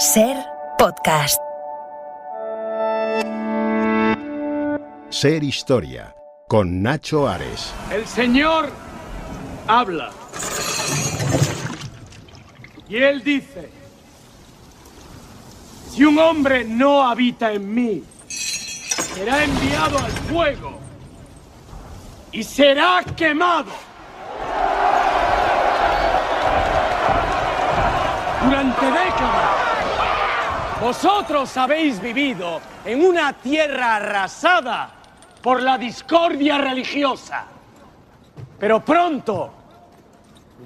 Ser Podcast. Ser Historia, con Nacho Ares. El Señor habla. Y Él dice: si un hombre no habita en mí, será enviado al fuego y será quemado. Durante décadas, vosotros habéis vivido en una tierra arrasada por la discordia religiosa. Pero pronto,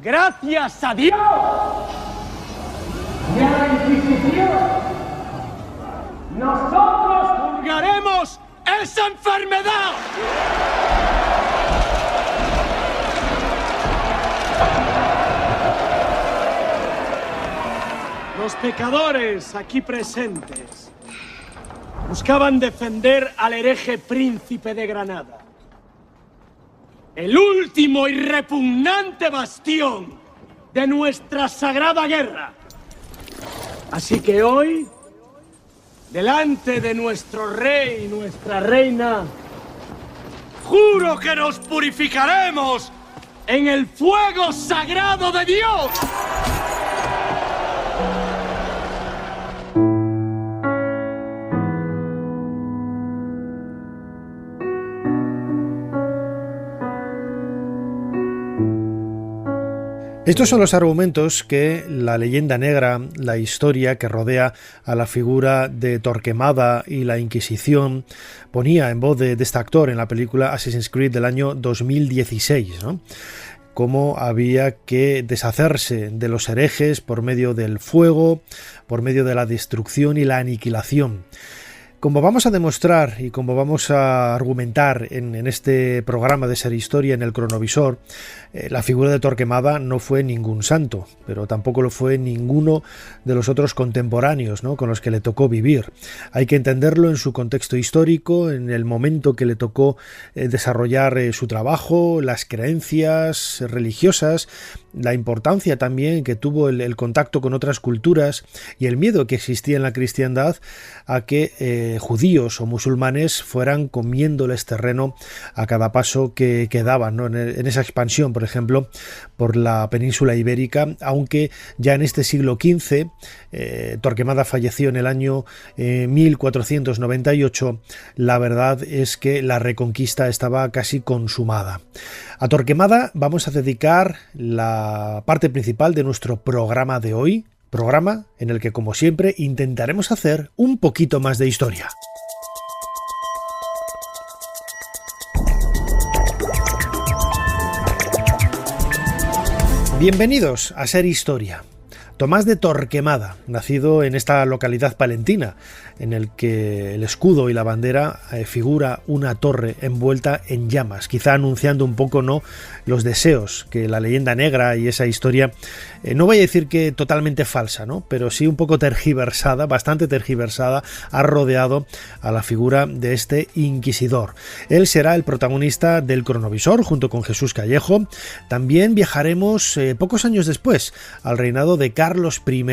gracias a Dios y a la Inquisición, nosotros purgaremos esa enfermedad. Los pecadores aquí presentes buscaban defender al hereje príncipe de Granada, el último y repugnante bastión de nuestra sagrada guerra. Así que hoy, delante de nuestro rey y nuestra reina, juro que nos purificaremos en el fuego sagrado de Dios. Estos son los argumentos que la leyenda negra, la historia que rodea a la figura de Torquemada y la Inquisición, ponía en voz de este actor en la película Assassin's Creed del año 2016, ¿no? Cómo había que deshacerse de los herejes por medio del fuego, por medio de la destrucción y la aniquilación. Como vamos a demostrar y como vamos a argumentar en este programa de Ser Historia en el cronovisor, la figura de Torquemada no fue ningún santo, pero tampoco lo fue ninguno de los otros contemporáneos, ¿no?, con los que le tocó vivir. Hay que entenderlo en su contexto histórico, en el momento que le tocó desarrollar su trabajo, las creencias religiosas, la importancia también que tuvo el contacto con otras culturas y el miedo que existía en la cristiandad a que judíos o musulmanes fueran comiéndoles terreno a cada paso que daban, ¿no?, en esa expansión, por ejemplo, por la península ibérica, aunque ya en este siglo XV, Torquemada falleció en el año 1498, la verdad es que la reconquista estaba casi consumada. A Torquemada vamos a dedicar la parte principal de nuestro programa de hoy, programa en el que, como siempre, intentaremos hacer un poquito más de historia. Bienvenidos a Ser Historia. Tomás de Torquemada, nacido en esta localidad palentina, en el que el escudo y la bandera figura una torre envuelta en llamas, quizá anunciando un poco, ¿no?, los deseos que la leyenda negra y esa historia, no voy a decir que totalmente falsa, ¿no?, pero sí un poco tergiversada, bastante tergiversada, ha rodeado a la figura de este inquisidor. Él será el protagonista del cronovisor junto con Jesús Callejo. También viajaremos pocos años después al reinado de Carlos I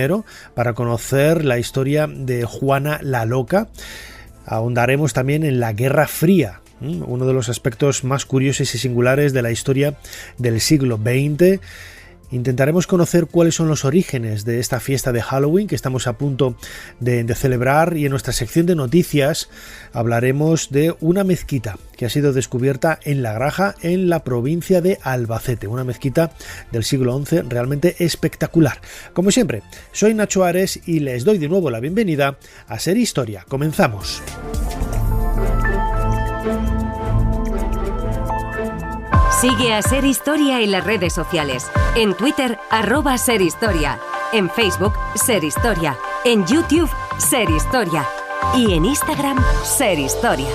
para conocer la historia de Juana la Loca. Ahondaremos también en la Guerra Fría, uno de los aspectos más curiosos y singulares de la historia del siglo XX. Intentaremos conocer cuáles son los orígenes de esta fiesta de Halloween que estamos a punto de celebrar, y en nuestra sección de noticias hablaremos de una mezquita que ha sido descubierta en La Graja, en la provincia de Albacete, una mezquita del siglo XI realmente espectacular. Como siempre, soy Nacho Ares y les doy de nuevo la bienvenida a Ser Historia. Comenzamos. Sigue a Ser Historia en las redes sociales. En Twitter, @SerHistoria. En Facebook, Ser Historia. En YouTube, Ser Historia. Y en Instagram, Ser Historia.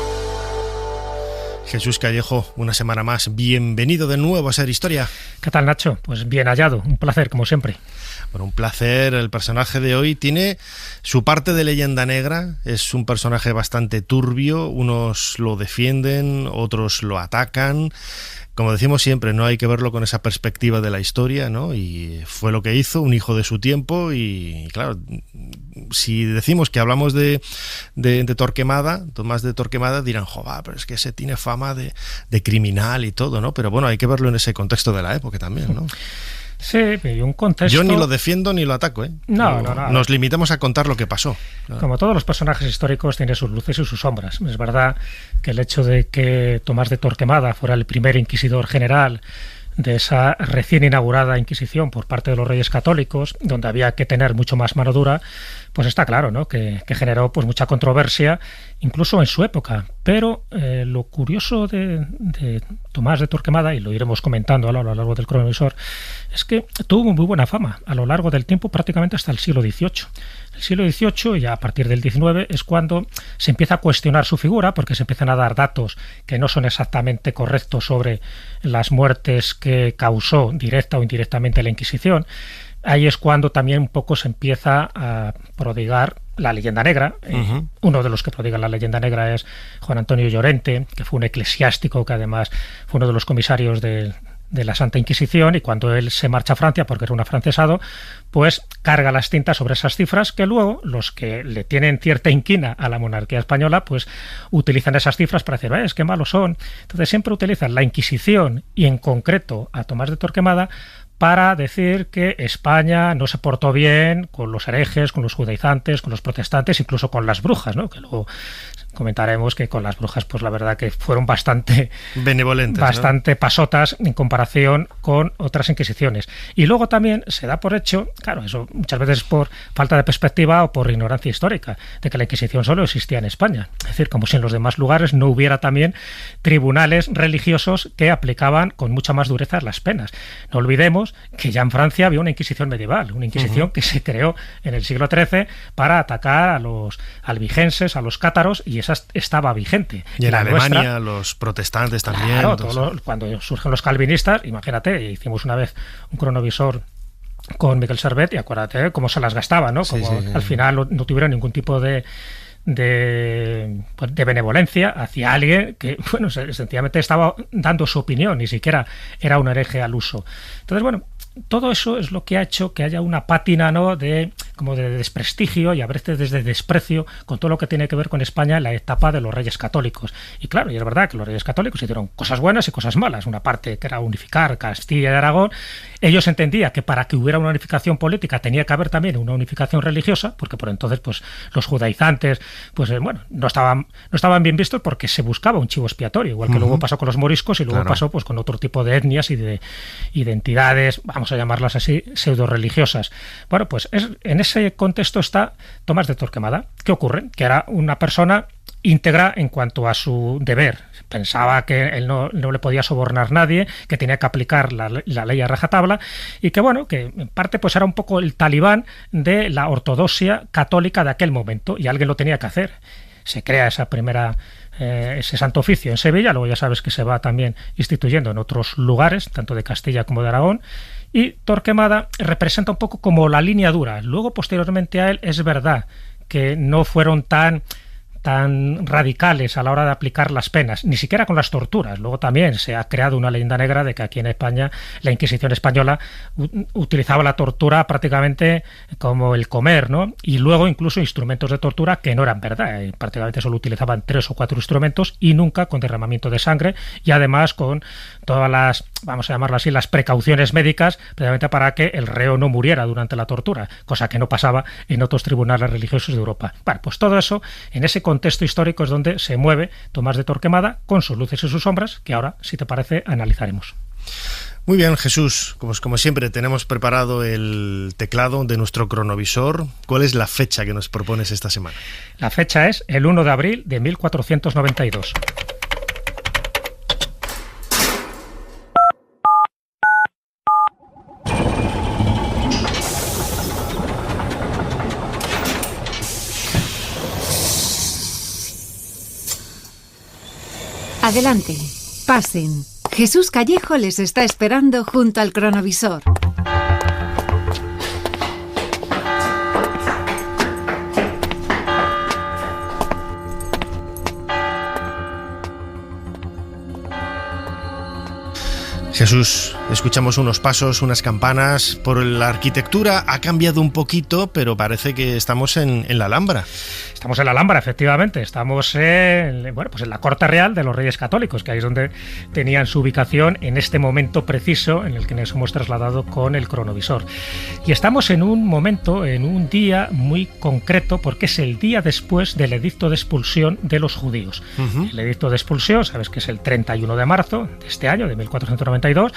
Jesús Callejo, una semana más, bienvenido de nuevo a Ser Historia. ¿Qué tal, Nacho? Pues bien hallado, un placer como siempre. Bueno, un placer. El personaje de hoy tiene su parte de leyenda negra, es un personaje bastante turbio, unos lo defienden, otros lo atacan. Como decimos siempre, no hay que verlo con esa perspectiva de la historia, ¿no? Y fue lo que hizo, un hijo de su tiempo. Y claro, si decimos que hablamos de Torquemada, Tomás de Torquemada, dirán, joder, pero es que ese tiene fama de criminal y todo, ¿no? Pero bueno, hay que verlo en ese contexto de la época también, ¿no? Sí, y un contexto... Yo ni lo defiendo ni lo ataco, ¿eh? No. Nos limitamos a contar lo que pasó. Como todos los personajes históricos, tiene sus luces y sus sombras. Es verdad que el hecho de que Tomás de Torquemada fuera el primer inquisidor general de esa recién inaugurada Inquisición por parte de los Reyes Católicos, donde había que tener mucho más mano dura, pues está claro, ¿no? que generó pues mucha controversia, incluso en su época. Pero lo curioso de Tomás de Torquemada, y lo iremos comentando a lo largo del cronovisor, es que tuvo muy buena fama a lo largo del tiempo, prácticamente hasta el siglo XVIII. El siglo XVIII, y a partir del XIX, es cuando se empieza a cuestionar su figura, porque se empiezan a dar datos que no son exactamente correctos sobre las muertes que causó directa o indirectamente la Inquisición. Ahí es cuando también un poco se empieza a prodigar la leyenda negra. Uno de los que prodigan la leyenda negra es Juan Antonio Llorente, que fue un eclesiástico que además fue uno de los comisarios de la Santa Inquisición, y cuando él se marcha a Francia, porque era un afrancesado, pues carga las tintas sobre esas cifras que luego los que le tienen cierta inquina a la monarquía española pues utilizan esas cifras para decir, es que malos son. Entonces siempre utilizan la Inquisición y en concreto a Tomás de Torquemada para decir que España no se portó bien con los herejes, con los judaizantes, con los protestantes, incluso con las brujas, ¿no? Que luego comentaremos que con las brujas, pues la verdad que fueron bastante benevolentes, bastante, ¿no? Pasotas en comparación con otras inquisiciones. Y luego también se da por hecho, claro, eso muchas veces por falta de perspectiva o por ignorancia histórica, de que la Inquisición solo existía en España. Es decir, como si en los demás lugares no hubiera también tribunales religiosos que aplicaban con mucha más dureza las penas. No olvidemos que ya en Francia había una Inquisición medieval, una Inquisición que se creó en el siglo XIII para atacar a los albigenses, a los cátaros, y esa estaba vigente. Y en Alemania los protestantes también. Claro, cuando surgen los calvinistas, imagínate, hicimos una vez un cronovisor con Miquel Servet y acuérdate cómo se las gastaba, ¿no? Como al final no tuvieron ningún tipo de benevolencia hacia alguien que, bueno, sencillamente estaba dando su opinión, ni siquiera era un hereje al uso. Entonces, bueno, todo eso es lo que ha hecho que haya una pátina, ¿no?, de desprestigio y a veces desde desprecio con todo lo que tiene que ver con España en la etapa de los Reyes Católicos. Y claro, y es verdad que los Reyes Católicos hicieron cosas buenas y cosas malas. Una parte que era unificar Castilla y Aragón. Ellos entendían que para que hubiera una unificación política tenía que haber también una unificación religiosa, porque por entonces pues los judaizantes pues bueno, no estaban bien vistos porque se buscaba un chivo expiatorio, igual que luego pasó con los moriscos y luego pasó pues con otro tipo de etnias y de identidades, vamos a llamarlas así, pseudo religiosas. Bueno, pues en ese contexto está Tomás de Torquemada. ¿Qué ocurre? Que era una persona íntegra en cuanto a su deber. Pensaba que él no le podía sobornar nadie, que tenía que aplicar la ley a rajatabla y que, bueno, que en parte pues era un poco el talibán de la ortodoxia católica de aquel momento y alguien lo tenía que hacer. Se crea ese santo oficio en Sevilla, luego ya sabes que se va también instituyendo en otros lugares, tanto de Castilla como de Aragón, y Torquemada representa un poco como la línea dura. Luego, posteriormente a él, es verdad que no fueron tan radicales a la hora de aplicar las penas, ni siquiera con las torturas. Luego también se ha creado una leyenda negra de que aquí en España la Inquisición española utilizaba la tortura prácticamente como el comer, ¿no? Y luego incluso instrumentos de tortura que no eran verdad. Prácticamente solo utilizaban 3 o 4 instrumentos y nunca con derramamiento de sangre y además con todas las, vamos a llamarlo así, las precauciones médicas precisamente para que el reo no muriera durante la tortura, cosa que no pasaba en otros tribunales religiosos de Europa. Bueno, pues todo eso, en ese contexto histórico es donde se mueve Tomás de Torquemada con sus luces y sus sombras, que ahora, si te parece, analizaremos. Muy bien, Jesús, como siempre tenemos preparado el teclado de nuestro cronovisor. ¿Cuál es la fecha que nos propones esta semana? La fecha es el 1 de abril de 1492. Adelante, pasen. Jesús Callejo les está esperando junto al cronovisor. Jesús, escuchamos unos pasos, unas campanas. Por la arquitectura ha cambiado un poquito, pero parece que estamos en la Alhambra. Estamos en la Alhambra, efectivamente. Estamos en la corte real de los Reyes Católicos, que ahí es donde tenían su ubicación en este momento preciso en el que nos hemos trasladado con el cronovisor. Y estamos en un momento, en un día muy concreto, porque es el día después del edicto de expulsión de los judíos. El edicto de expulsión, sabes que es el 31 de marzo de este año, de 1492.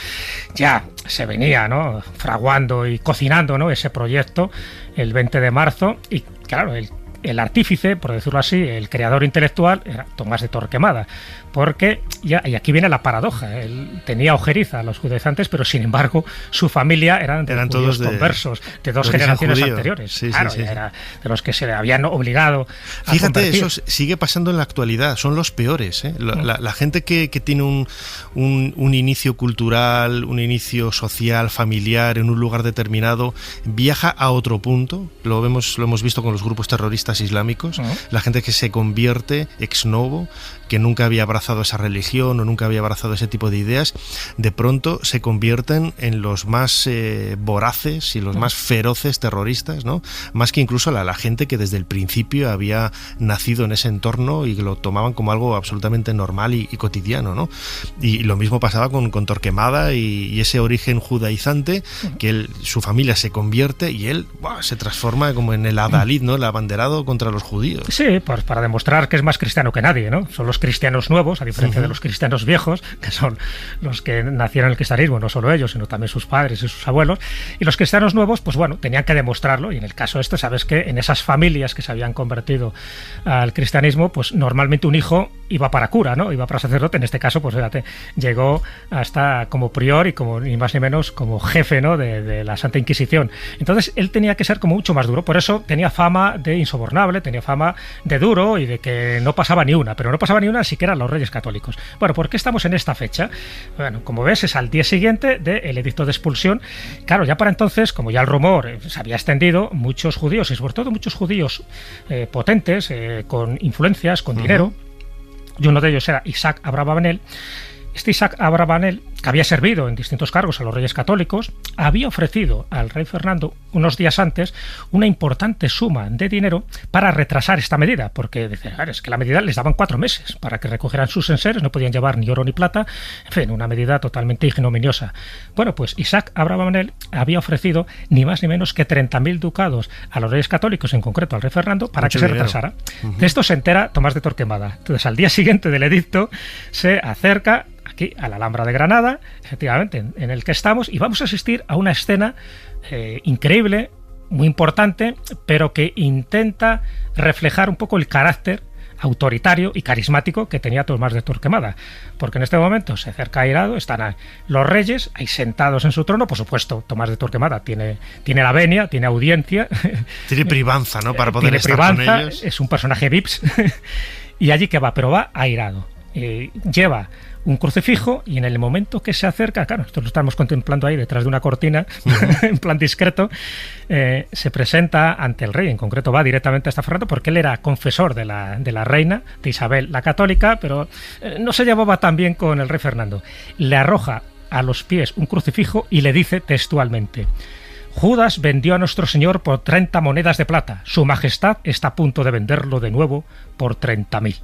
Ya se venía, ¿no?, fraguando y cocinando, ¿no?, ese proyecto el 20 de marzo y, claro, el artífice, por decirlo así, el creador intelectual era Tomás de Torquemada, porque, y aquí viene la paradoja, él tenía ojeriza a los judaizantes, pero sin embargo su familia eran todos conversos, de dos generaciones judío. Anteriores. Sí, claro, sí. Era de los que se le habían obligado a Fíjate, convertir. eso sigue pasando en la actualidad, son los peores, ¿eh? La gente que tiene un inicio cultural, un inicio social, familiar, en un lugar determinado, viaja a otro punto, lo hemos visto con los grupos terroristas islámicos, la gente que se convierte ex novo, que nunca había abrazado esa religión o nunca había abrazado ese tipo de ideas, de pronto se convierten en los más voraces y los más feroces terroristas, ¿no? Más que incluso la gente que desde el principio había nacido en ese entorno y lo tomaban como algo absolutamente normal y cotidiano, ¿no? Y lo mismo pasaba con Torquemada y ese origen judaizante, que su familia se convierte y él se transforma como en el adalid, ¿no?, el abanderado contra los judíos. Sí, pues para demostrar que es más cristiano que nadie, ¿no? Son los cristianos nuevos, a diferencia de los cristianos viejos, que son los que nacieron en el cristianismo, no solo ellos, sino también sus padres y sus abuelos. Y los cristianos nuevos, pues bueno, tenían que demostrarlo. Y en el caso este, sabes que en esas familias que se habían convertido al cristianismo, pues normalmente un hijo iba para cura, ¿no? Iba para sacerdote. En este caso, pues fíjate, llegó hasta como prior y como ni más ni menos como jefe, ¿no?, de la Santa Inquisición. Entonces él tenía que ser como mucho más duro. Por eso tenía fama de insobornable, tenía fama de duro y de que no pasaba ni una, pero no pasaba ni una siquiera a los Reyes Católicos. Bueno, ¿por qué estamos en esta fecha? Bueno, como ves, es al día siguiente del edicto de expulsión. Claro, ya para entonces, como ya el rumor se había extendido, muchos judíos, y sobre todo muchos judíos potentes, con influencias, con dinero, y uno de ellos era Isaac Abravanel. Este Isaac Abravanel, que había servido en distintos cargos a los Reyes Católicos, había ofrecido al rey Fernando unos días antes una importante suma de dinero para retrasar esta medida, porque es que la medida les daban 4 meses para que recogieran sus enseres, no podían llevar ni oro ni plata, en fin, una medida totalmente ignominiosa. Bueno, pues Isaac Abravanel había ofrecido ni más ni menos que 30.000 ducados a los Reyes Católicos, en concreto al rey Fernando, para que se retrasara. De esto se entera Tomás de Torquemada. Entonces, al día siguiente del edicto, se acerca aquí a la Alhambra de Granada, efectivamente, en el que estamos, y vamos a asistir a una escena increíble, muy importante, pero que intenta reflejar un poco el carácter autoritario y carismático que tenía Tomás de Torquemada, porque en este momento se acerca airado, están los reyes ahí sentados en su trono. Por supuesto, Tomás de Torquemada tiene la venia, tiene audiencia, tiene privanza, ¿no?, para poder estar con ellos. Es un personaje VIPs y allí que va, pero va airado. Lleva un crucifijo y en el momento que se acerca, claro, esto lo estamos contemplando ahí detrás de una cortina, en plan discreto, se presenta ante el rey. En concreto va directamente hasta Fernando, porque él era confesor de la reina, de Isabel la Católica, pero no se llevaba tan bien con el rey Fernando. Le arroja a los pies un crucifijo y le dice textualmente: Judas vendió a nuestro Señor por 30 monedas de plata. Su Majestad está a punto de venderlo de nuevo por 30.000.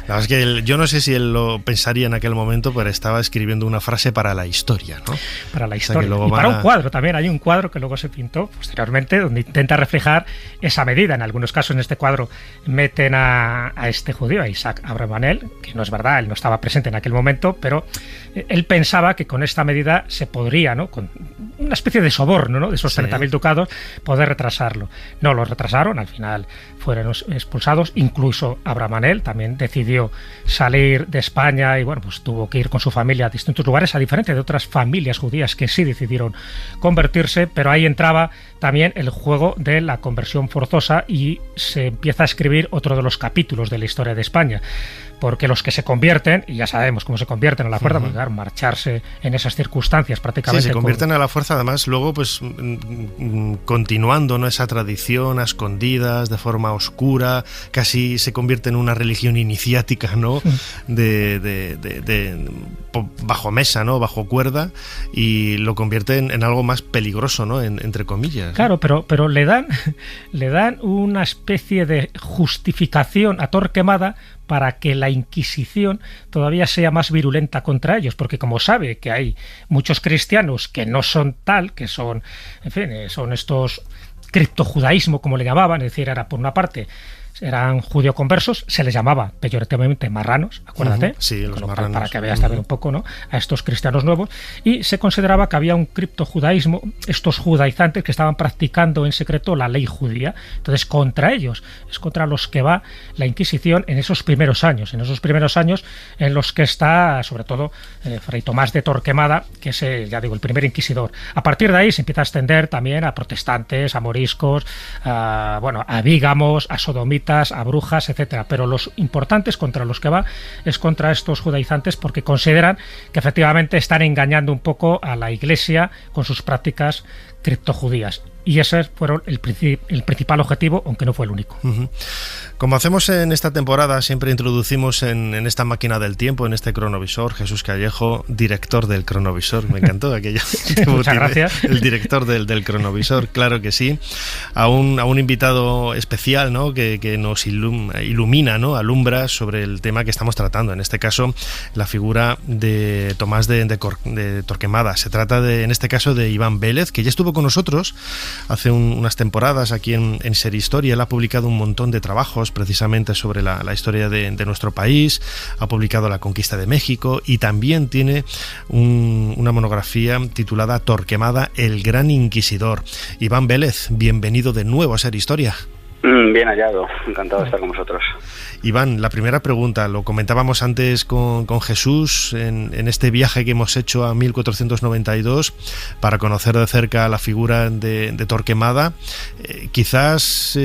La verdad es que yo no sé si él lo pensaría en aquel momento, pero estaba escribiendo una frase para la historia, ¿no? Para la historia. O sea, y para un cuadro también. Hay un cuadro que luego se pintó posteriormente donde intenta reflejar esa medida. En algunos casos en este cuadro meten a este judío, a Isaac Abravanel, que no es verdad, él no estaba presente en aquel momento, pero él pensaba que con esta medida se podría, ¿no?, una especie de soborno, ¿no?, de esos 30.000 ducados, poder retrasarlo. No lo retrasaron, al final fueron expulsados. Incluso Abravanel también decidió salir de España y bueno, pues tuvo que ir con su familia a distintos lugares, a diferencia de otras familias judías que sí decidieron convertirse, pero ahí entraba también el juego de la conversión forzosa y se empieza a escribir otro de los capítulos de la historia de España, porque los que se convierten, y ya sabemos cómo se convierten a la fuerza, pues claro, marcharse en esas circunstancias prácticamente. Sí, se convierten a la fuerza, además luego pues continuando, ¿no?, esa tradición a escondidas, de forma oscura, casi se convierte en una religión iniciática, ¿no?, bajo mesa, ¿no?, bajo cuerda, y lo convierten en algo más peligroso, ¿no?, entre comillas. Claro, pero le dan una especie de justificación a Torquemada para que la Inquisición todavía sea más virulenta contra ellos, porque como sabe que hay muchos cristianos que no son tal, que son, en fin, son estos criptojudaísmo, como le llamaban, es decir, era por una parte eran judío-conversos, se les llamaba peyorativamente marranos, acuérdate, sí, los marranos, para que veas también un poco, ¿no?, a estos cristianos nuevos, y se consideraba que había un criptojudaísmo, estos judaizantes que estaban practicando en secreto la ley judía. Entonces contra ellos es contra los que va la Inquisición en esos primeros años en los que está sobre todo Fray Tomás de Torquemada, que es ya digo el primer inquisidor. A partir de ahí se empieza a extender también a protestantes, a moriscos, a bígamos, a sodomitas, a brujas, etcétera, pero los importantes contra los que va es contra estos judaizantes, porque consideran que efectivamente están engañando un poco a la Iglesia con sus prácticas criptojudías. Y ese fue el principal objetivo, aunque no fue el único. Como hacemos en esta temporada, siempre introducimos en esta máquina del tiempo, en este cronovisor, Jesús Callejo, director del cronovisor. Me encantó aquello. Muchas gracias. El director del cronovisor, claro que sí. A un invitado especial, ¿no?, que nos ilumina, ¿no?, alumbra sobre el tema que estamos tratando. En este caso, la figura de Tomás de Torquemada. Se trata, en este caso, de Iván Vélez, que ya estuvo con nosotros hace unas temporadas aquí en Ser Historia. Él ha publicado un montón de trabajos precisamente sobre la historia de nuestro país, ha publicado La conquista de México y también tiene una monografía titulada Torquemada, el gran inquisidor. Iván Vélez, bienvenido de nuevo a Ser Historia. Bien hallado, encantado de estar con vosotros. Iván, la primera pregunta, lo comentábamos antes con Jesús en este viaje que hemos hecho a 1492 para conocer de cerca la figura de Torquemada. Quizás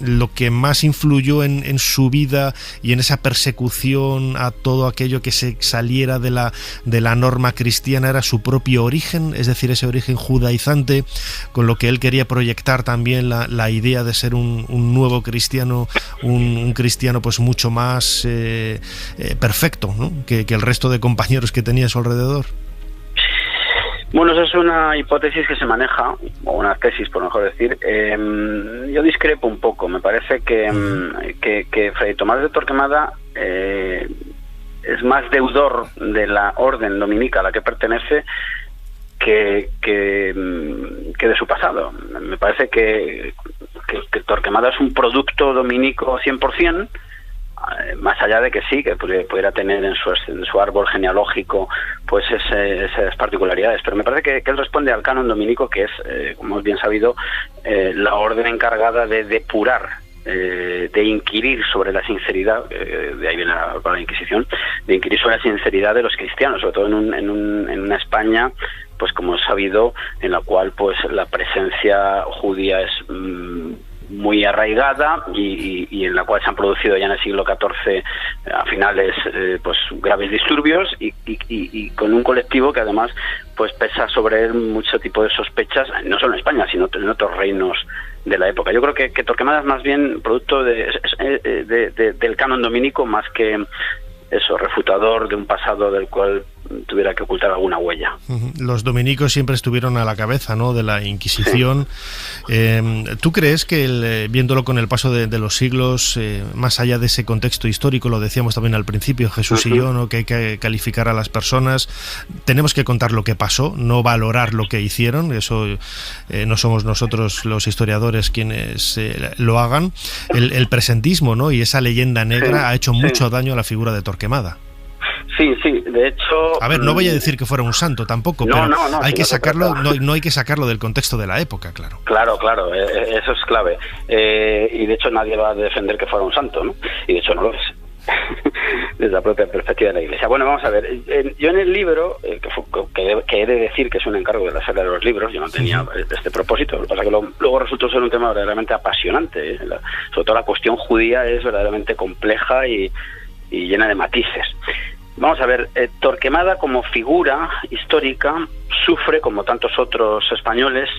lo que más influyó en su vida y en esa persecución a todo aquello que se saliera de la norma cristiana era su propio origen, es decir, ese origen judaizante, con lo que él quería proyectar también la idea de ser un nuevo cristiano, un cristiano pues mucho más perfecto, ¿no?, que el resto de compañeros que tenía a su alrededor. Bueno, esa es una hipótesis que se maneja, o una tesis por mejor decir. Yo discrepo un poco. Me parece que Fray Tomás de Torquemada es más deudor de la orden dominica a la que pertenece que de su pasado. Me parece que Torquemada es un producto dominico 100%, más allá de que sí, que pudiera tener en su árbol genealógico pues esas particularidades, pero me parece que él responde al canon dominico, que es, como es bien sabido, la orden encargada de depurar, de inquirir sobre la sinceridad, de ahí viene la Inquisición, de inquirir sobre la sinceridad de los cristianos, sobre todo en una España, pues como es sabido, en la cual pues la presencia judía es muy arraigada y en la cual se han producido ya en el siglo XIV a finales pues graves disturbios y con un colectivo que además pues pesa sobre él mucho tipo de sospechas, no solo en España sino en otros reinos de la época. Yo creo que Torquemada es más bien producto del canon dominico, más que eso, refutador de un pasado del cual tuviera que ocultar alguna huella. Los dominicos siempre estuvieron a la cabeza, ¿no?, de la Inquisición. Sí. ¿Tú crees que, viéndolo con el paso de los siglos, más allá de ese contexto histórico, lo decíamos también al principio, Jesús y yo, ¿no?, que hay que calificar a las personas, tenemos que contar lo que pasó, no valorar lo que hicieron, eso no somos nosotros los historiadores quienes lo hagan. El presentismo, ¿no?, y esa leyenda negra ha hecho mucho daño a la figura de Torquemada. Sí, de hecho... A ver, no voy a decir que fuera un santo tampoco, pero hay que sacarlo, no hay que sacarlo del contexto de la época, claro. Claro, eso es clave. Y de hecho nadie va a defender que fuera un santo, ¿no? Y de hecho no lo es. Desde la propia perspectiva de la Iglesia. Bueno, vamos a ver, yo en el libro, que he de decir que es un encargo de la Feria de los Libros, yo no tenía este propósito, lo que pasa es que luego resultó ser un tema verdaderamente apasionante, sobre todo la cuestión judía es verdaderamente compleja y llena de matices. Vamos a ver, Torquemada como figura histórica sufre, como tantos otros españoles,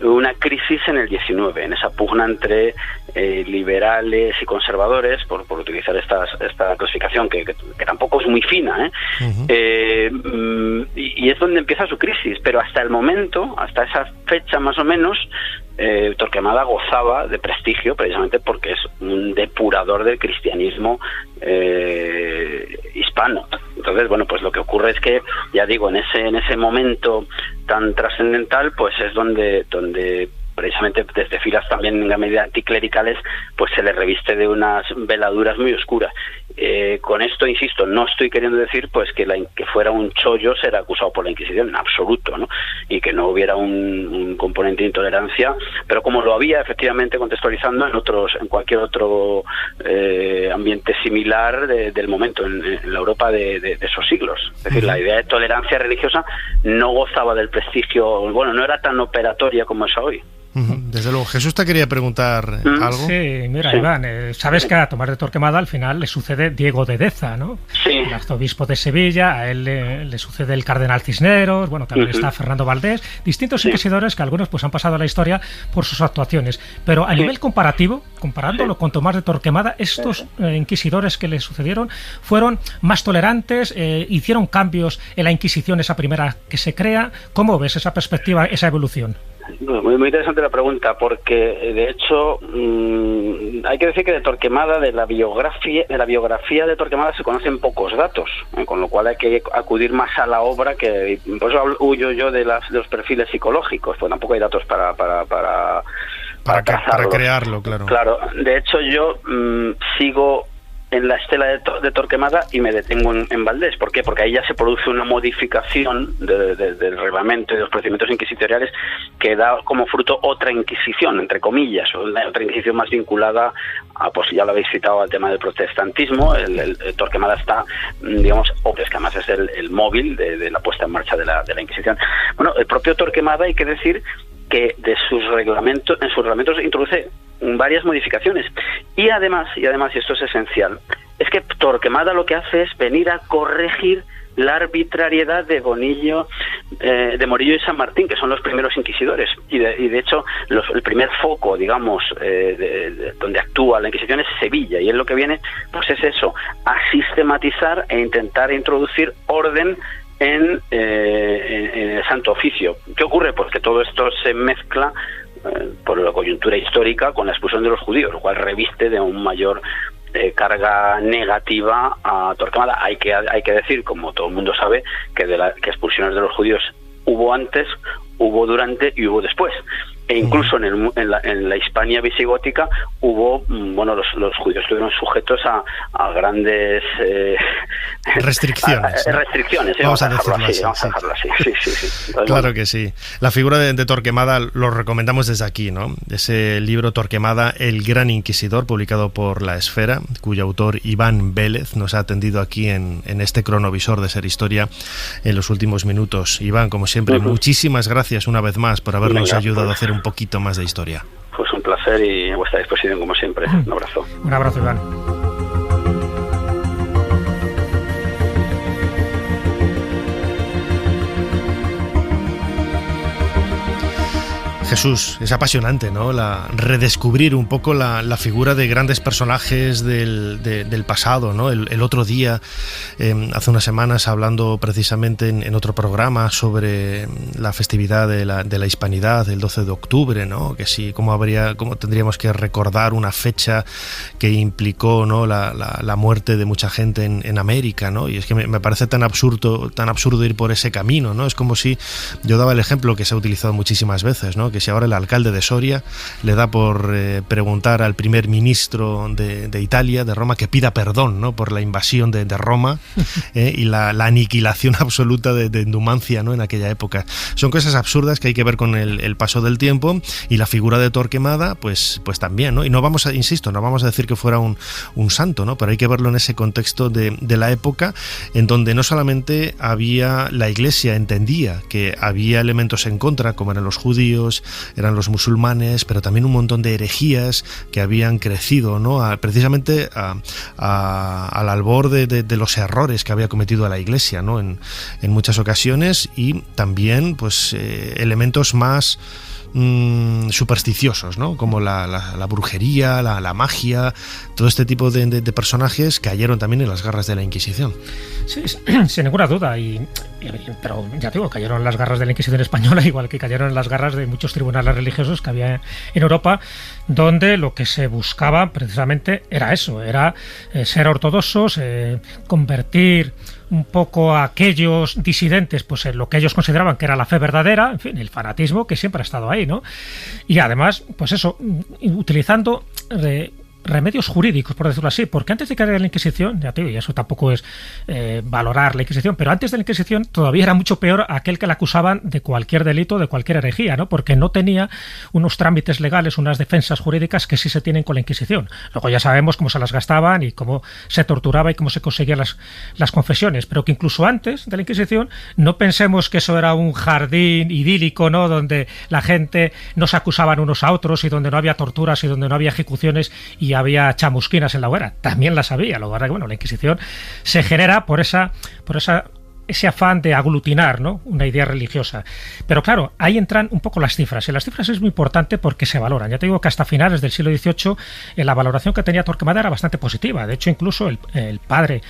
una crisis en el 19, en esa pugna entre liberales y conservadores, por utilizar esta clasificación que tampoco es muy fina, y es donde empieza su crisis, pero hasta el momento, hasta esa fecha más o menos, Torquemada gozaba de prestigio precisamente porque es un depurador del cristianismo hispano. Entonces, bueno, pues lo que ocurre es que, ya digo, en ese momento tan trascendental, pues es donde precisamente desde filas también en la medida anticlericales, pues se le reviste de unas veladuras muy oscuras. Con esto, insisto, no estoy queriendo decir pues que fuera un chollo ser acusado por la Inquisición, en absoluto, ¿no? Y que no hubiera un componente de intolerancia, pero como lo había efectivamente contextualizando en cualquier otro ambiente similar del momento, en la Europa de esos siglos. Es decir, la idea de tolerancia religiosa no gozaba del prestigio, bueno, no era tan operatoria como es hoy. Desde luego. Jesús te quería preguntar algo. Sí, mira, Iván, sabes que a Tomás de Torquemada al final le sucede Diego de Deza, ¿no? Sí. El arzobispo de Sevilla, a él le sucede el cardenal Cisneros, bueno, también está Fernando Valdés, distintos inquisidores que algunos pues han pasado a la historia por sus actuaciones. Pero a nivel comparativo, comparándolo con Tomás de Torquemada, estos inquisidores que le sucedieron fueron más tolerantes, hicieron cambios en la Inquisición, esa primera que se crea. ¿Cómo ves esa perspectiva, esa evolución? Muy interesante la pregunta, porque de hecho hay que decir que de Torquemada, de la biografía de Torquemada se conocen pocos datos, con lo cual hay que acudir más a la obra, que por eso huyo yo de los perfiles psicológicos, pues tampoco hay datos para crearlo, claro. Claro, de hecho yo sigo en la estela de Torquemada y me detengo en Valdés. ¿Por qué? Porque ahí ya se produce una modificación del reglamento y de los procedimientos inquisitoriales que da como fruto otra Inquisición, entre comillas, otra Inquisición más vinculada a, pues ya lo habéis citado, al tema del protestantismo. El Torquemada está, digamos, es que además es el móvil de la puesta en marcha de la Inquisición. Bueno, el propio Torquemada, hay que decir que en sus reglamentos introduce varias modificaciones y además, y esto es esencial, es que Torquemada lo que hace es venir a corregir la arbitrariedad de Morillo y San Martín, que son los primeros inquisidores, y de hecho el primer foco, digamos, donde actúa la Inquisición es Sevilla, y él lo que viene pues es eso, a sistematizar e intentar introducir orden en el Santo Oficio. ¿Qué ocurre? Pues que todo esto se mezcla por la coyuntura histórica con la expulsión de los judíos, lo cual reviste de un mayor carga negativa a Torquemada. Hay que decir, como todo el mundo sabe, que que expulsiones de los judíos hubo antes, hubo durante y hubo después. E incluso en la Hispania visigótica hubo, bueno, los judíos estuvieron sujetos a grandes restricciones. Restricciones, vamos a dejarlo así. Sí. Entonces, claro que sí. La figura de Torquemada lo recomendamos desde aquí, ¿no? Ese libro Torquemada, el Gran Inquisidor, publicado por La Esfera, cuyo autor Iván Vélez nos ha atendido aquí en este cronovisor de Ser Historia en los últimos minutos. Iván, como siempre, muchísimas gracias una vez más por habernos ayudado a hacer un poquito más de historia. Pues un placer y a vuestra disposición como siempre. Un abrazo. Un abrazo, Iván. Jesús, es apasionante, ¿no? Redescubrir un poco la figura de grandes personajes del pasado, ¿no? El otro día, hace unas semanas, hablando precisamente en otro programa sobre la festividad de la Hispanidad, el 12 de octubre, ¿no? Que sí, cómo tendríamos que recordar una fecha que implicó, ¿no? la muerte de mucha gente en América, ¿no? Y es que me parece tan absurdo ir por ese camino, ¿no? Es como si yo daba el ejemplo que se ha utilizado muchísimas veces, ¿no? Que si ahora el alcalde de Soria le da por preguntar al primer ministro de Italia, de Roma, que pida perdón, ¿no?, por la invasión de Roma y la aniquilación absoluta de Numancia, ¿no?, en aquella época. Son cosas absurdas que hay que ver con el paso del tiempo, y la figura de Torquemada pues también, ¿no? Y no vamos a decir que fuera un santo, ¿no?, pero hay que verlo en ese contexto de la época, en donde no solamente había la Iglesia, entendía que había elementos en contra, como eran los judíos, eran los musulmanes, pero también un montón de herejías que habían crecido, ¿no?, precisamente al albor de los errores que había cometido la Iglesia, ¿no?, en muchas ocasiones, y también pues elementos más supersticiosos, ¿no?, como la brujería, la magia, todo este tipo de personajes cayeron también en las garras de la Inquisición. Sí, sin ninguna duda, pero ya digo, cayeron en las garras de la Inquisición española, igual que cayeron en las garras de muchos tribunales religiosos que había en Europa, donde lo que se buscaba precisamente era eso, era ser ortodoxos, convertir un poco a aquellos disidentes pues en lo que ellos consideraban que era la fe verdadera, en fin, el fanatismo que siempre ha estado ahí, ¿no? Y además, pues eso, utilizando remedios jurídicos, por decirlo así, porque antes de caer en la Inquisición, ya te digo, y eso tampoco es valorar la Inquisición, pero antes de la Inquisición todavía era mucho peor aquel que le acusaban de cualquier delito, de cualquier herejía, ¿no?, porque no tenía unos trámites legales, unas defensas jurídicas que sí se tienen con la Inquisición. Luego ya sabemos cómo se las gastaban y cómo se torturaba y cómo se conseguían las confesiones, pero que incluso antes de la Inquisición no pensemos que eso era un jardín idílico, ¿no?, donde la gente no se acusaban unos a otros y donde no había torturas y donde no había ejecuciones y había chamusquinas en la hoguera. También las había. Lo que bueno, la Inquisición se genera por ese afán de aglutinar, ¿no?, una idea religiosa. Pero claro, ahí entran un poco las cifras, y las cifras es muy importante porque se valoran. Ya te digo que hasta finales del siglo XVIII la valoración que tenía Torquemada era bastante positiva. De hecho, incluso el padre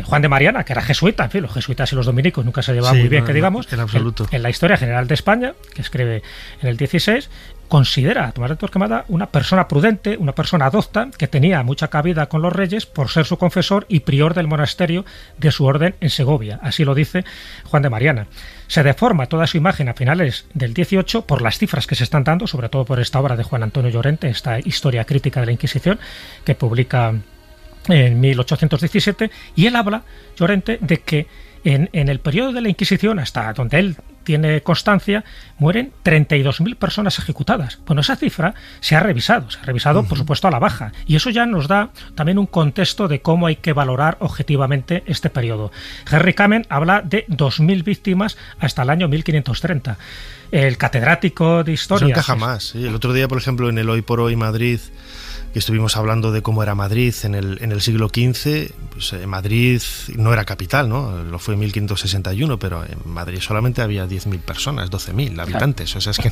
Juan de Mariana, que era jesuita, en fin, los jesuitas y los dominicos nunca se llevaban muy bien, que digamos, en absoluto. En la Historia General de España, que escribe en el 16, considera a Tomás de Torquemada una persona prudente, una persona docta, que tenía mucha cabida con los reyes por ser su confesor y prior del monasterio de su orden en Segovia. Así lo dice Juan de Mariana. Se deforma toda su imagen a finales del 18 por las cifras que se están dando, sobre todo por esta obra de Juan Antonio Llorente, esta historia crítica de la Inquisición, que publica en 1817, y él habla, Llorente, de que en el periodo de la Inquisición, hasta donde él tiene constancia, mueren 32.000 personas ejecutadas. Bueno, esa cifra se ha revisado, por supuesto, a la baja, y eso ya nos da también un contexto de cómo hay que valorar objetivamente este periodo. Henry Kamen habla de 2.000 víctimas hasta el año 1530. El catedrático de historia... Eso encaja más, sí. El otro día, por ejemplo, en el Hoy por Hoy Madrid, que estuvimos hablando de cómo era Madrid en el siglo XV, pues Madrid no era capital, ¿no? Lo fue en 1561, pero en Madrid solamente había 10.000 personas, 12.000 habitantes. O sea, es que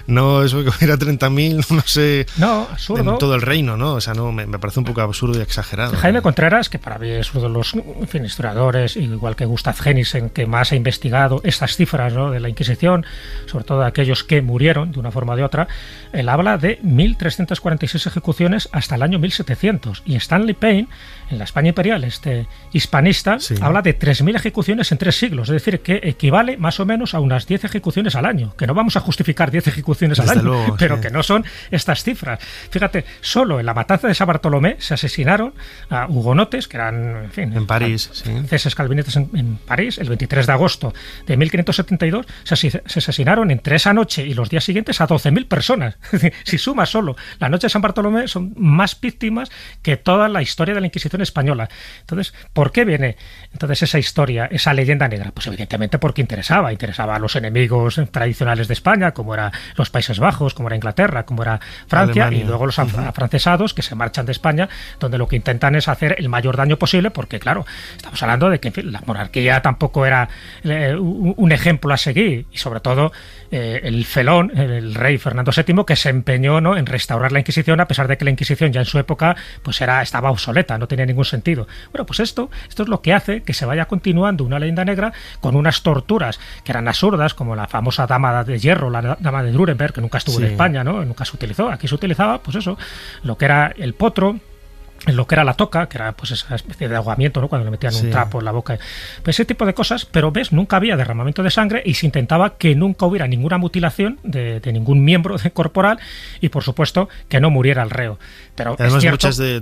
no eso que hubiera 30.000, no sé, no, absurdo, en todo el reino, ¿no? O sea, no, me parece un poco absurdo y exagerado. Jaime Contreras, que para mí es uno de los historiadores, igual que Gustav Henissen, que más ha investigado estas cifras, ¿no?, de la Inquisición, sobre todo aquellos que murieron de una forma o de otra, él habla de 1.346 ejecuciones hasta el año 1700, y Stanley Payne, en la España imperial, este hispanista, sí, habla de 3.000 ejecuciones en 3 siglos, es decir, que equivale más o menos a unas 10 ejecuciones al año, que no vamos a justificar 10 ejecuciones al año, luego, pero sí, que no son estas cifras. Fíjate, solo en la matanza de San Bartolomé se asesinaron a hugonotes, que eran, en fin, en París, franceses calvinistas en París, el 23 de agosto de 1572, se asesinaron entre esa noche y los días siguientes a 12.000 personas. Si sumas solo la noche de San Bartolomé, son más víctimas que toda la historia de la Inquisición española. Entonces, ¿por qué viene entonces esa historia, esa leyenda negra? Pues evidentemente porque interesaba a los enemigos tradicionales de España, como eran los Países Bajos, como era Inglaterra, como era Francia, Alemania, y luego los afrancesados que se marchan de España, donde lo que intentan es hacer el mayor daño posible, porque claro, estamos hablando de que, en fin, la monarquía tampoco era un ejemplo a seguir, y sobre todo el felón, el rey Fernando VII, que se empeñó, ¿no?, en restaurar la Inquisición, a pesar de que la Inquisición ya en su época pues estaba obsoleta, no tenía ningún sentido. Bueno, pues esto es lo que hace que se vaya continuando una leyenda negra con unas torturas que eran absurdas, como la famosa dama de hierro, la dama de Nuremberg, que nunca estuvo en España, ¿no?, nunca se utilizó. Aquí se utilizaba, pues eso, lo que era el potro, en lo que era la toca, que era pues esa especie de ahogamiento, ¿no? Cuando le metían un trapo en la boca, pues ese tipo de cosas, pero ves, nunca había derramamiento de sangre y se intentaba que nunca hubiera ninguna mutilación de ningún miembro corporal y por supuesto que no muriera el reo. Pero además muchas de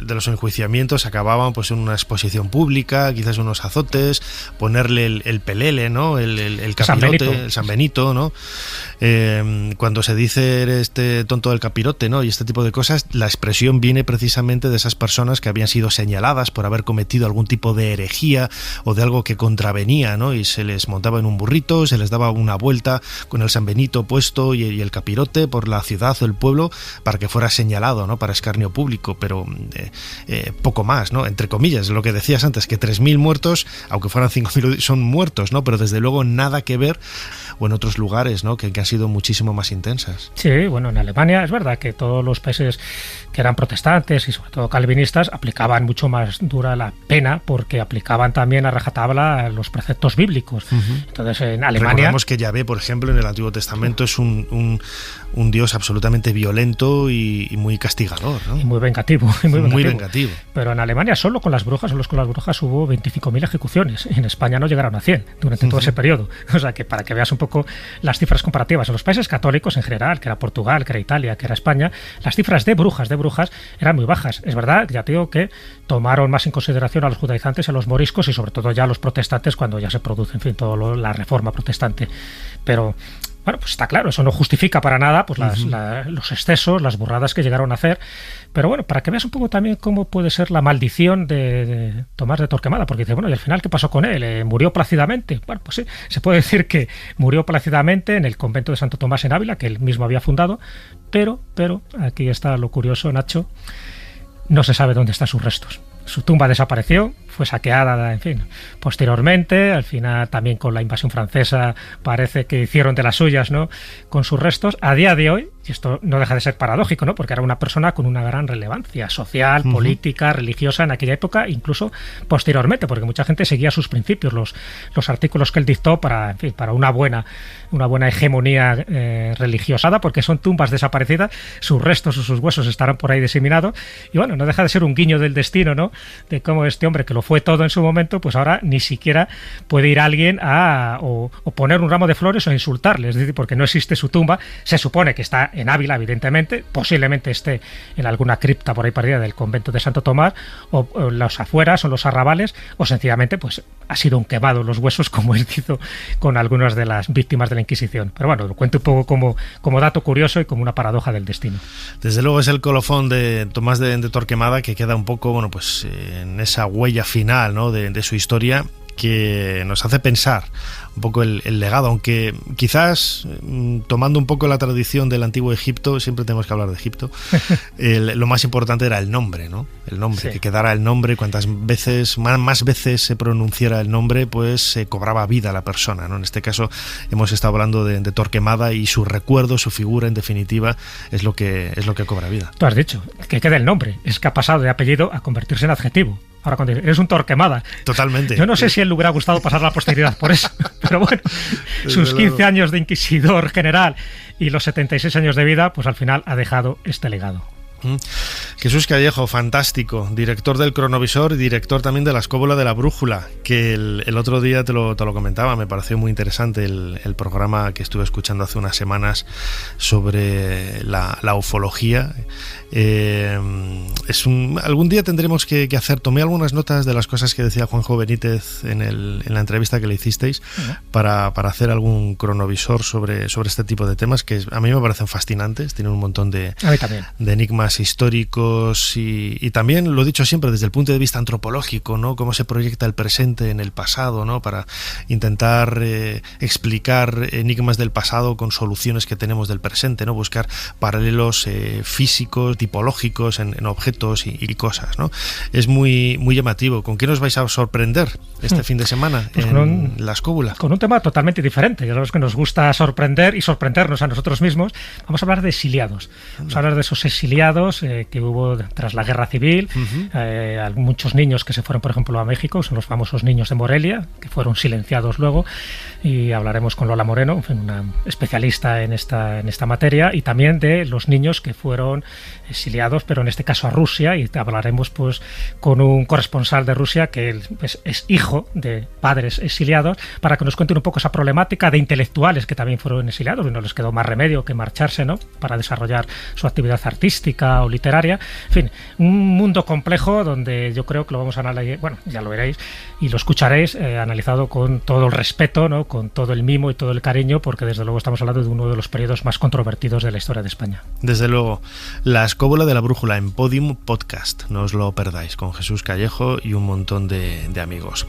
los enjuiciamientos acababan pues en una exposición pública, quizás unos azotes, ponerle el pelele, ¿no? el capirote, el San Benito, ¿no? Cuando se dice eres este tonto del capirote, ¿no? Y este tipo de cosas, la expresión viene precisamente de esas personas que habían sido señaladas por haber cometido algún tipo de herejía o de algo que contravenía, ¿no? Y se les montaba en un burrito, se les daba una vuelta con el San Benito puesto y el capirote por la ciudad o el pueblo para que fuera señalado, ¿no? Para escarnio público, pero poco más, ¿no? Entre comillas, lo que decías antes, que 3.000 muertos, aunque fueran 5.000, son muertos, ¿no? Pero desde luego nada que ver, o en otros lugares, ¿no? Que han sido muchísimo más intensas. Sí, bueno, en Alemania es verdad que todos los países que eran protestantes y sobre todo calvinistas aplicaban mucho más dura la pena porque aplicaban también a rajatabla los preceptos bíblicos. Entonces en Alemania... Recordemos que Yahvé, por ejemplo, en el Antiguo Testamento es un Dios absolutamente violento y muy castigador, ¿no? Y muy vengativo. Muy vengativo. Pero en Alemania solo con las brujas hubo 25.000 ejecuciones. En España no llegaron a 100 durante todo ese periodo. O sea que para que veas un poco las cifras comparativas. En los países católicos en general, que era Portugal, que era Italia, que era España, las cifras de brujas eran muy bajas. Es verdad, ya te digo que tomaron más en consideración a los judaizantes, a los moriscos y sobre todo ya a los protestantes cuando ya se produce, en fin, toda la reforma protestante. Pero... bueno, pues está claro, eso no justifica para nada pues los excesos, las burradas que llegaron a hacer, pero bueno, para que veas un poco también cómo puede ser la maldición de Tomás de Torquemada, porque dice, bueno, ¿y al final qué pasó con él? ¿Murió plácidamente? Bueno, pues sí, se puede decir que murió plácidamente en el convento de Santo Tomás en Ávila, que él mismo había fundado, pero, aquí está lo curioso, Nacho, no se sabe dónde están sus restos. Su tumba desapareció, fue saqueada, en fin, posteriormente, al final también con la invasión francesa parece que hicieron de las suyas, ¿no? Con sus restos. A día de hoy, y esto no deja de ser paradójico, ¿no? Porque era una persona con una gran relevancia social, política, religiosa en aquella época, incluso posteriormente, porque mucha gente seguía sus principios, los artículos que él dictó para, en fin, para una buena hegemonía religiosada, porque son tumbas desaparecidas, sus restos o sus huesos estarán por ahí diseminados, y bueno, no deja de ser un guiño del destino, ¿no? De cómo este hombre que lo fue todo en su momento, pues ahora ni siquiera puede ir alguien o poner un ramo de flores o insultarle, es decir, porque no existe su tumba. Se supone que está en Ávila, evidentemente, posiblemente esté en alguna cripta por ahí perdida del convento de Santo Tomás, o en las afueras o los arrabales, o sencillamente pues ha sido un quemado los huesos, como él hizo con algunas de las víctimas de la Inquisición. Pero bueno, lo cuento un poco como dato curioso y como una paradoja del destino. Desde luego es el colofón de Tomás de Torquemada que queda un poco, bueno, pues en esa huella final, ¿no? de su historia, que nos hace pensar un poco el legado, aunque quizás tomando un poco la tradición del antiguo Egipto, siempre tenemos que hablar de Egipto, lo más importante era el nombre, ¿no? El nombre, sí. Que quedara el nombre, cuantas veces, más veces se pronunciara el nombre, pues se cobraba vida a la persona, ¿no? En este caso hemos estado hablando de Torquemada y su recuerdo, su figura en definitiva, es lo que cobra vida. Tú has dicho, que quede el nombre, es que ha pasado de apellido a convertirse en adjetivo. Ahora cuando eres un Torquemada. Totalmente. Yo no sé si a él le hubiera gustado pasar a la posteridad por eso, pero bueno, sus 15 años de inquisidor general y los 76 años de vida, pues al final ha dejado este legado. Jesús Callejo, fantástico, director del Cronovisor y director también de la Escóbula de la Brújula, que el otro día te lo comentaba, me pareció muy interesante el programa que estuve escuchando hace unas semanas sobre la ufología. Algún día tendremos que hacer, tomé algunas notas de las cosas que decía Juanjo Benítez en la entrevista que le hicisteis para hacer algún cronovisor sobre este tipo de temas que a mí me parecen fascinantes, tienen un montón de enigmas históricos y también, lo he dicho siempre, desde el punto de vista antropológico, ¿no? Cómo se proyecta el presente en el pasado, ¿no? Para intentar explicar enigmas del pasado con soluciones que tenemos del presente, ¿no? Buscar paralelos físicos, tipológicos en objetos y cosas, ¿no? Es muy, muy llamativo. ¿Con qué nos vais a sorprender este fin de semana pues en la Escóbula? Con un tema totalmente diferente. Ya sabes que nos gusta sorprender y sorprendernos a nosotros mismos. Vamos a hablar de exiliados. Vamos a hablar de esos exiliados exiliados que hubo tras la Guerra Civil, muchos niños que se fueron, por ejemplo, a México, son los famosos niños de Morelia, que fueron silenciados luego, y hablaremos con Lola Moreno, una especialista en esta materia, y también de los niños que fueron exiliados, pero en este caso a Rusia, y hablaremos pues con un corresponsal de Rusia que pues, es hijo de padres exiliados, para que nos cuente un poco esa problemática de intelectuales que también fueron exiliados y no les quedó más remedio que marcharse, ¿no?, para desarrollar su actividad artística o literaria. En fin, un mundo complejo donde yo creo que lo vamos a analizar, bueno, ya lo veréis y lo escucharéis, analizado con todo el respeto, ¿no?, con todo el mimo y todo el cariño, porque desde luego estamos hablando de uno de los periodos más controvertidos de la historia de España. Desde luego, La escóbula de la brújula en Podium Podcast, no os lo perdáis, con Jesús Callejo y un montón de amigos.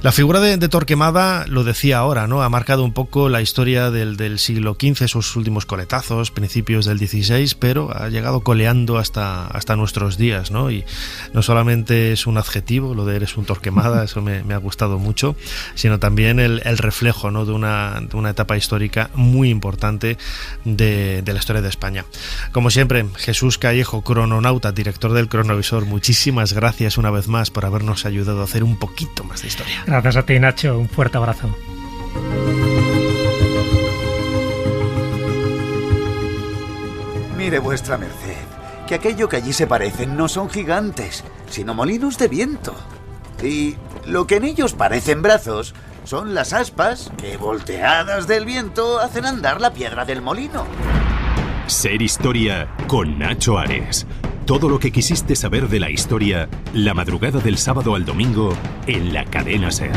La figura de Torquemada, lo decía ahora, ¿no?, ha marcado un poco la historia del siglo XV, sus últimos coletazos, principios del XVI, pero ha llegado coleando hasta nuestros días, ¿no? Y no solamente es un adjetivo, lo de eres un Torquemada, eso me ha gustado mucho, sino también el reflejo, ¿no?, de una etapa histórica muy importante de la historia de España. Como siempre, Jesús Callejo, crononauta, director del Cronovisor, muchísimas gracias una vez más por habernos ayudado a hacer un poquito más de historia. Gracias a ti, Nacho, un fuerte abrazo. Mire vuestra merced, que aquello que allí se parecen no son gigantes, sino molinos de viento. Y lo que en ellos parecen brazos son las aspas que, volteadas del viento, hacen andar la piedra del molino. Ser Historia con Nacho Ares. Todo lo que quisiste saber de la historia, la madrugada del sábado al domingo, en la cadena SER.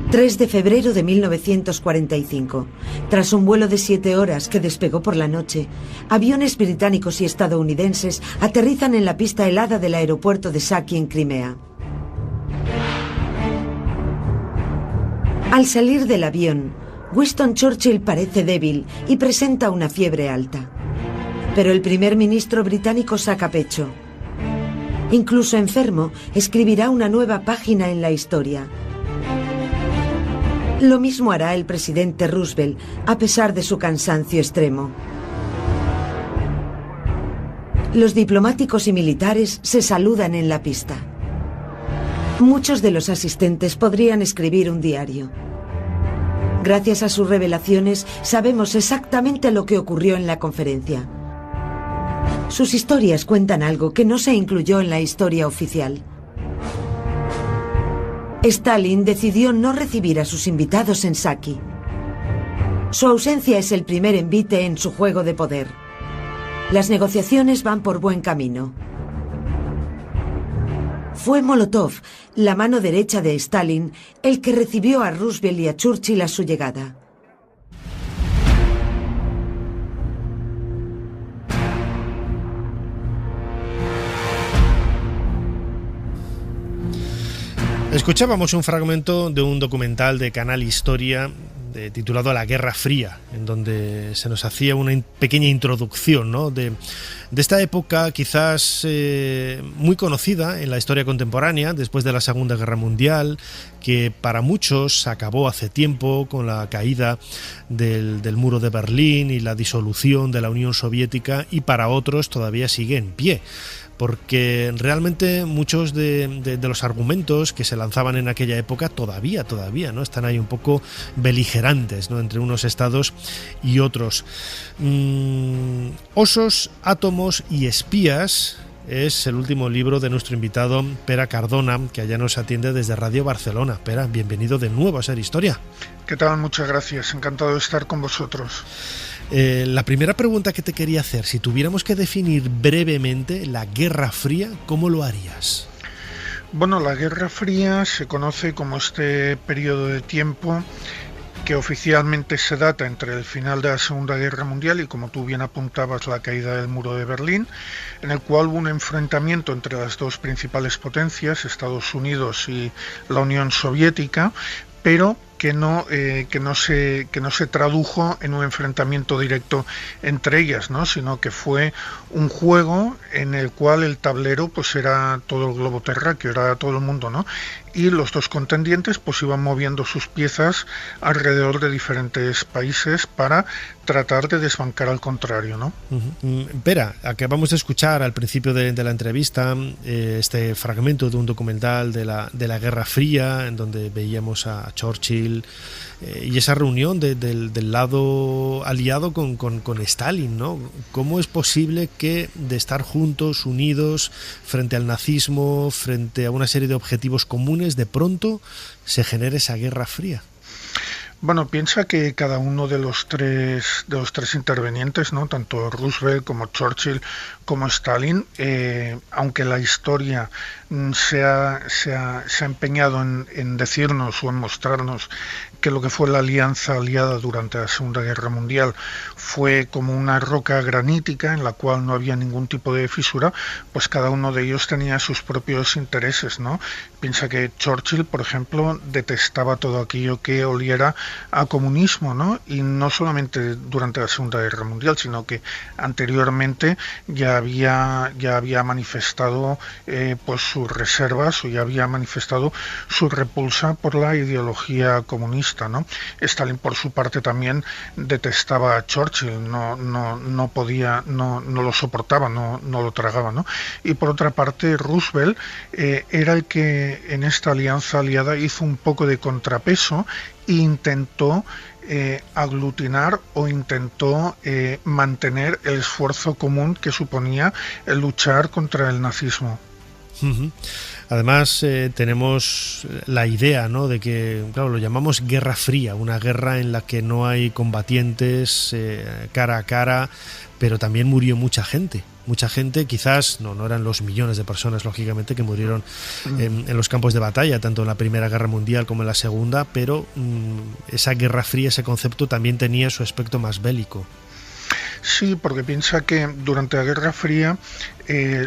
3 de febrero de 1945. Tras un vuelo de 7 horas que despegó por la noche, aviones británicos y estadounidenses aterrizan en la pista helada del aeropuerto de Saki en Crimea. Al salir del avión, Winston Churchill parece débil y presenta una fiebre alta. Pero el primer ministro británico saca pecho. Incluso enfermo, escribirá una nueva página en la historia. Lo mismo hará el presidente Roosevelt, a pesar de su cansancio extremo. Los diplomáticos y militares se saludan en la pista. Muchos de los asistentes podrían escribir un diario. Gracias a sus revelaciones, sabemos exactamente lo que ocurrió en la conferencia. Sus historias cuentan algo que no se incluyó en la historia oficial. Stalin decidió no recibir a sus invitados en Saki. Su ausencia es el primer envite en su juego de poder. Las negociaciones van por buen camino. Fue Molotov, la mano derecha de Stalin, el que recibió a Roosevelt y a Churchill a su llegada. Escuchábamos un fragmento de un documental de Canal Historia titulado La Guerra Fría, en donde se nos hacía una pequeña introducción, ¿no?, de esta época quizás muy conocida en la historia contemporánea, después de la Segunda Guerra Mundial, que para muchos acabó hace tiempo con la caída del muro de Berlín y la disolución de la Unión Soviética, y para otros todavía sigue en pie, porque realmente muchos de los argumentos que se lanzaban en aquella época todavía, ¿no?, están ahí un poco beligerantes, ¿no?, entre unos estados y otros. Osos, átomos y espías es el último libro de nuestro invitado Pere Cardona, que allá nos atiende desde Radio Barcelona. Pere, bienvenido de nuevo a Ser Historia. ¿Qué tal? Muchas gracias, encantado de estar con vosotros. La primera pregunta que te quería hacer, si tuviéramos que definir brevemente la Guerra Fría, ¿cómo lo harías? Bueno, la Guerra Fría se conoce como este periodo de tiempo que oficialmente se data entre el final de la Segunda Guerra Mundial y, como tú bien apuntabas, la caída del muro de Berlín, en el cual hubo un enfrentamiento entre las dos principales potencias, Estados Unidos y la Unión Soviética, pero que no se tradujo en un enfrentamiento directo entre ellas, ¿no?, sino que fue un juego en el cual el tablero pues era todo el globo terráqueo, era todo el mundo, ¿no?, y los dos contendientes pues iban moviendo sus piezas alrededor de diferentes países para tratar de desbancar al contrario, ¿no? Vera, acabamos de escuchar al principio de la entrevista este fragmento de un documental de la Guerra Fría, en donde veíamos a Churchill y esa reunión del lado aliado con Stalin, ¿no? ¿Cómo es posible que de estar juntos, unidos, frente al nazismo, frente a una serie de objetivos comunes, de pronto se genere esa Guerra Fría? Bueno, piensa que cada uno de los tres intervenientes, ¿no? Tanto Roosevelt como Churchill como Stalin, aunque la historia se ha empeñado en decirnos o en mostrarnos que lo que fue la alianza aliada durante la Segunda Guerra Mundial fue como una roca granítica en la cual no había ningún tipo de fisura, pues cada uno de ellos tenía sus propios intereses, ¿no? Piensa que Churchill, por ejemplo, detestaba todo aquello que oliera a comunismo, ¿no? Y no solamente durante la Segunda Guerra Mundial, sino que anteriormente ya había manifestado pues sus reservas, o ya había manifestado su repulsa por la ideología comunista, ¿no? Stalin, por su parte, también detestaba a Churchill, no lo soportaba, no lo tragaba, ¿no? Y por otra parte, Roosevelt era el que en esta alianza aliada hizo un poco de contrapeso e intentó aglutinar o intentó mantener el esfuerzo común que suponía el luchar contra el nazismo. Además tenemos la idea, ¿no?, de que, claro, lo llamamos Guerra Fría, una guerra en la que no hay combatientes cara a cara, pero también murió mucha gente, quizás no eran los millones de personas, lógicamente, que murieron en los campos de batalla, tanto en la Primera Guerra Mundial como en la Segunda, pero esa Guerra Fría, ese concepto también tenía su aspecto más bélico. Sí, porque piensa que durante la Guerra Fría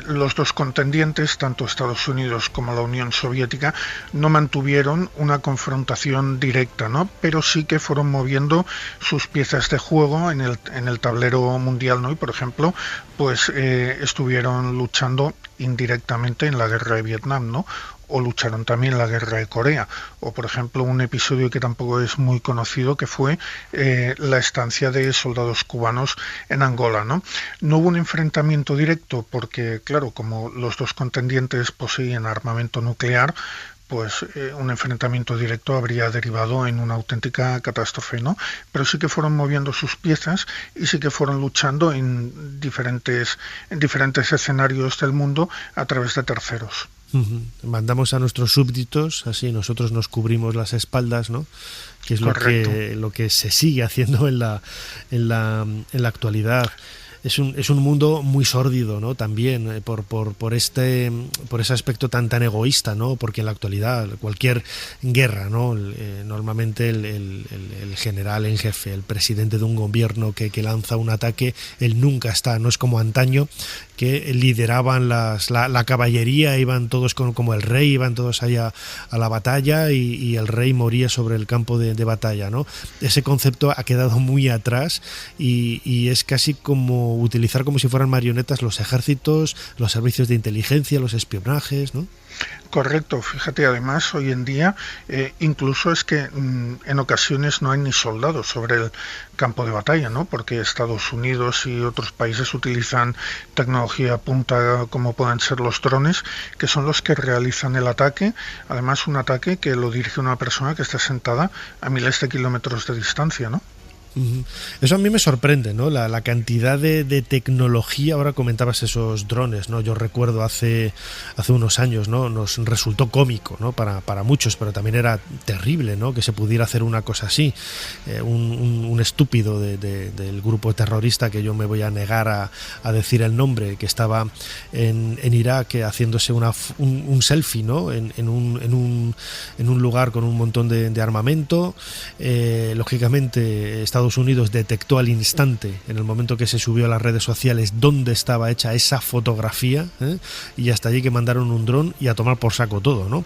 los dos contendientes, tanto Estados Unidos como la Unión Soviética, no mantuvieron una confrontación directa, ¿no? Pero sí que fueron moviendo sus piezas de juego en el tablero mundial, ¿no? Y por ejemplo, pues estuvieron luchando indirectamente en la Guerra de Vietnam, ¿no? O lucharon también en la Guerra de Corea, o por ejemplo un episodio que tampoco es muy conocido, que fue la estancia de soldados cubanos en Angola, ¿no? No hubo un enfrentamiento directo porque, claro, como los dos contendientes poseían armamento nuclear, pues un enfrentamiento directo habría derivado en una auténtica catástrofe, ¿no? Pero sí que fueron moviendo sus piezas y sí que fueron luchando en diferentes escenarios del mundo a través de terceros. Mandamos a nuestros súbditos, así nosotros nos cubrimos las espaldas, ¿no? Que es lo que se sigue haciendo en la actualidad. Es un mundo muy sórdido, ¿no? También por ese aspecto tan egoísta, ¿no? Porque en la actualidad cualquier guerra, ¿no? Normalmente el general en jefe, el presidente de un gobierno que lanza un ataque, él nunca está, no es como antaño, que lideraban la caballería, iban todos como el rey, iban todos allá a la batalla y el rey moría sobre el campo de batalla, ¿no? Ese concepto ha quedado muy atrás y es casi como utilizar como si fueran marionetas los ejércitos, los servicios de inteligencia, los espionajes, ¿no? Correcto, fíjate, además hoy en día incluso es que en ocasiones no hay ni soldados sobre el campo de batalla, ¿no? Porque Estados Unidos y otros países utilizan tecnología punta como pueden ser los drones, que son los que realizan el ataque, además un ataque que lo dirige una persona que está sentada a miles de kilómetros de distancia, ¿no? Eso a mí me sorprende, ¿no? La cantidad de tecnología. Ahora comentabas esos drones, ¿no? Yo recuerdo hace unos años, ¿no? Nos resultó cómico, ¿no? Para muchos, pero también era terrible, ¿no? Que se pudiera hacer una cosa así. Un estúpido del grupo terrorista, que yo me voy a negar a decir el nombre, que estaba en Irak haciéndose un selfie, ¿no? En un lugar con un montón de armamento. Lógicamente Estados Unidos detectó al instante, en el momento que se subió a las redes sociales, dónde estaba hecha esa fotografía, y hasta allí que mandaron un dron y a tomar por saco todo, ¿no?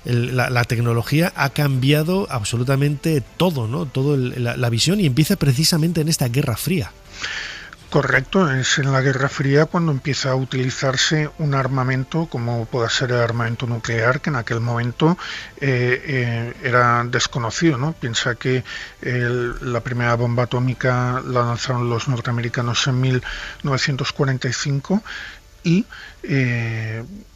La tecnología ha cambiado absolutamente todo, ¿no? La visión, y empieza precisamente en esta Guerra Fría. Correcto, es en la Guerra Fría cuando empieza a utilizarse un armamento como pueda ser el armamento nuclear, que en aquel momento era desconocido, ¿no? Piensa que la primera bomba atómica la lanzaron los norteamericanos en 1945 y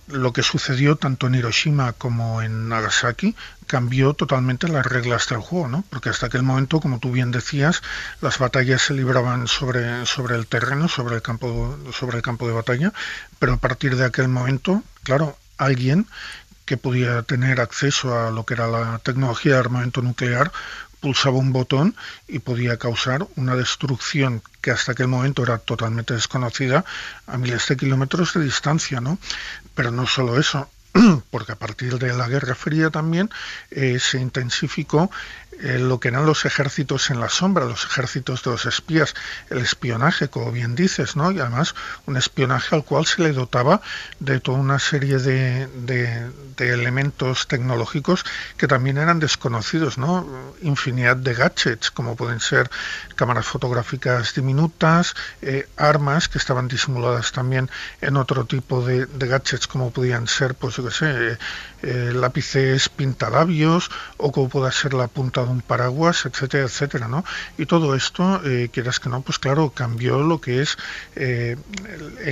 lo que sucedió tanto en Hiroshima como en Nagasaki cambió totalmente las reglas del juego, ¿no? Porque hasta aquel momento, como tú bien decías, las batallas se libraban sobre el terreno, sobre el campo de batalla, pero a partir de aquel momento, claro, alguien que podía tener acceso a lo que era la tecnología de armamento nuclear pulsaba un botón y podía causar una destrucción que hasta aquel momento era totalmente desconocida a miles de kilómetros de distancia, ¿no? Pero no solo eso, porque a partir de la Guerra Fría también se intensificó lo que eran los ejércitos en la sombra, los ejércitos de los espías, el espionaje, como bien dices, ¿no? Y además un espionaje al cual se le dotaba de toda una serie de elementos tecnológicos que también eran desconocidos, ¿no? Infinidad de gadgets, como pueden ser cámaras fotográficas diminutas, armas que estaban disimuladas también en otro tipo de gadgets, como podían ser, pues yo qué sé, lápices pintalabios, o como pueda ser la punta de un paraguas, etcétera, etcétera, ¿no? Y todo esto, quieras que no, pues claro, cambió lo que es el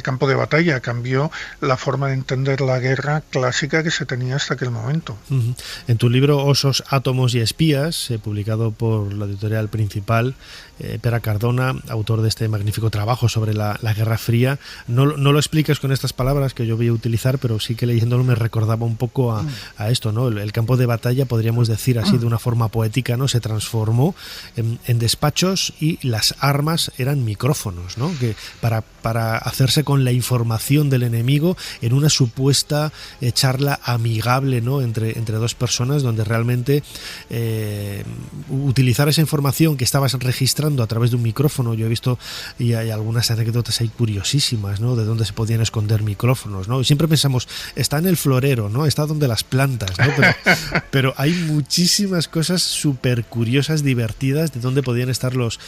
campo de batalla, cambió la forma de entender la guerra clásica que se tenía hasta aquel momento. En tu libro Osos, átomos y espías, publicado por la editorial Principal, Pere Cardona, autor de este magnífico trabajo sobre la Guerra Fría, no lo explicas con estas palabras que yo voy a utilizar, pero sí que leyéndolo me recordaba un poco a esto, ¿no? El campo de batalla, podríamos decir así de una forma poética, ¿no? Se transformó en despachos y las armas eran micrófonos, ¿no? Que para hacerse con la información del enemigo en una supuesta charla amigable, ¿no? entre dos personas, donde realmente utilizar esa información que estabas registrando a través de un micrófono. Yo he visto y hay algunas anécdotas ahí curiosísimas, ¿no? De dónde se podían esconder micrófonos, ¿no? Y siempre pensamos, está en el florero, ¿no? Está donde las plantas, ¿no? Pero hay muchísimas cosas súper curiosas, divertidas, de dónde podían estar los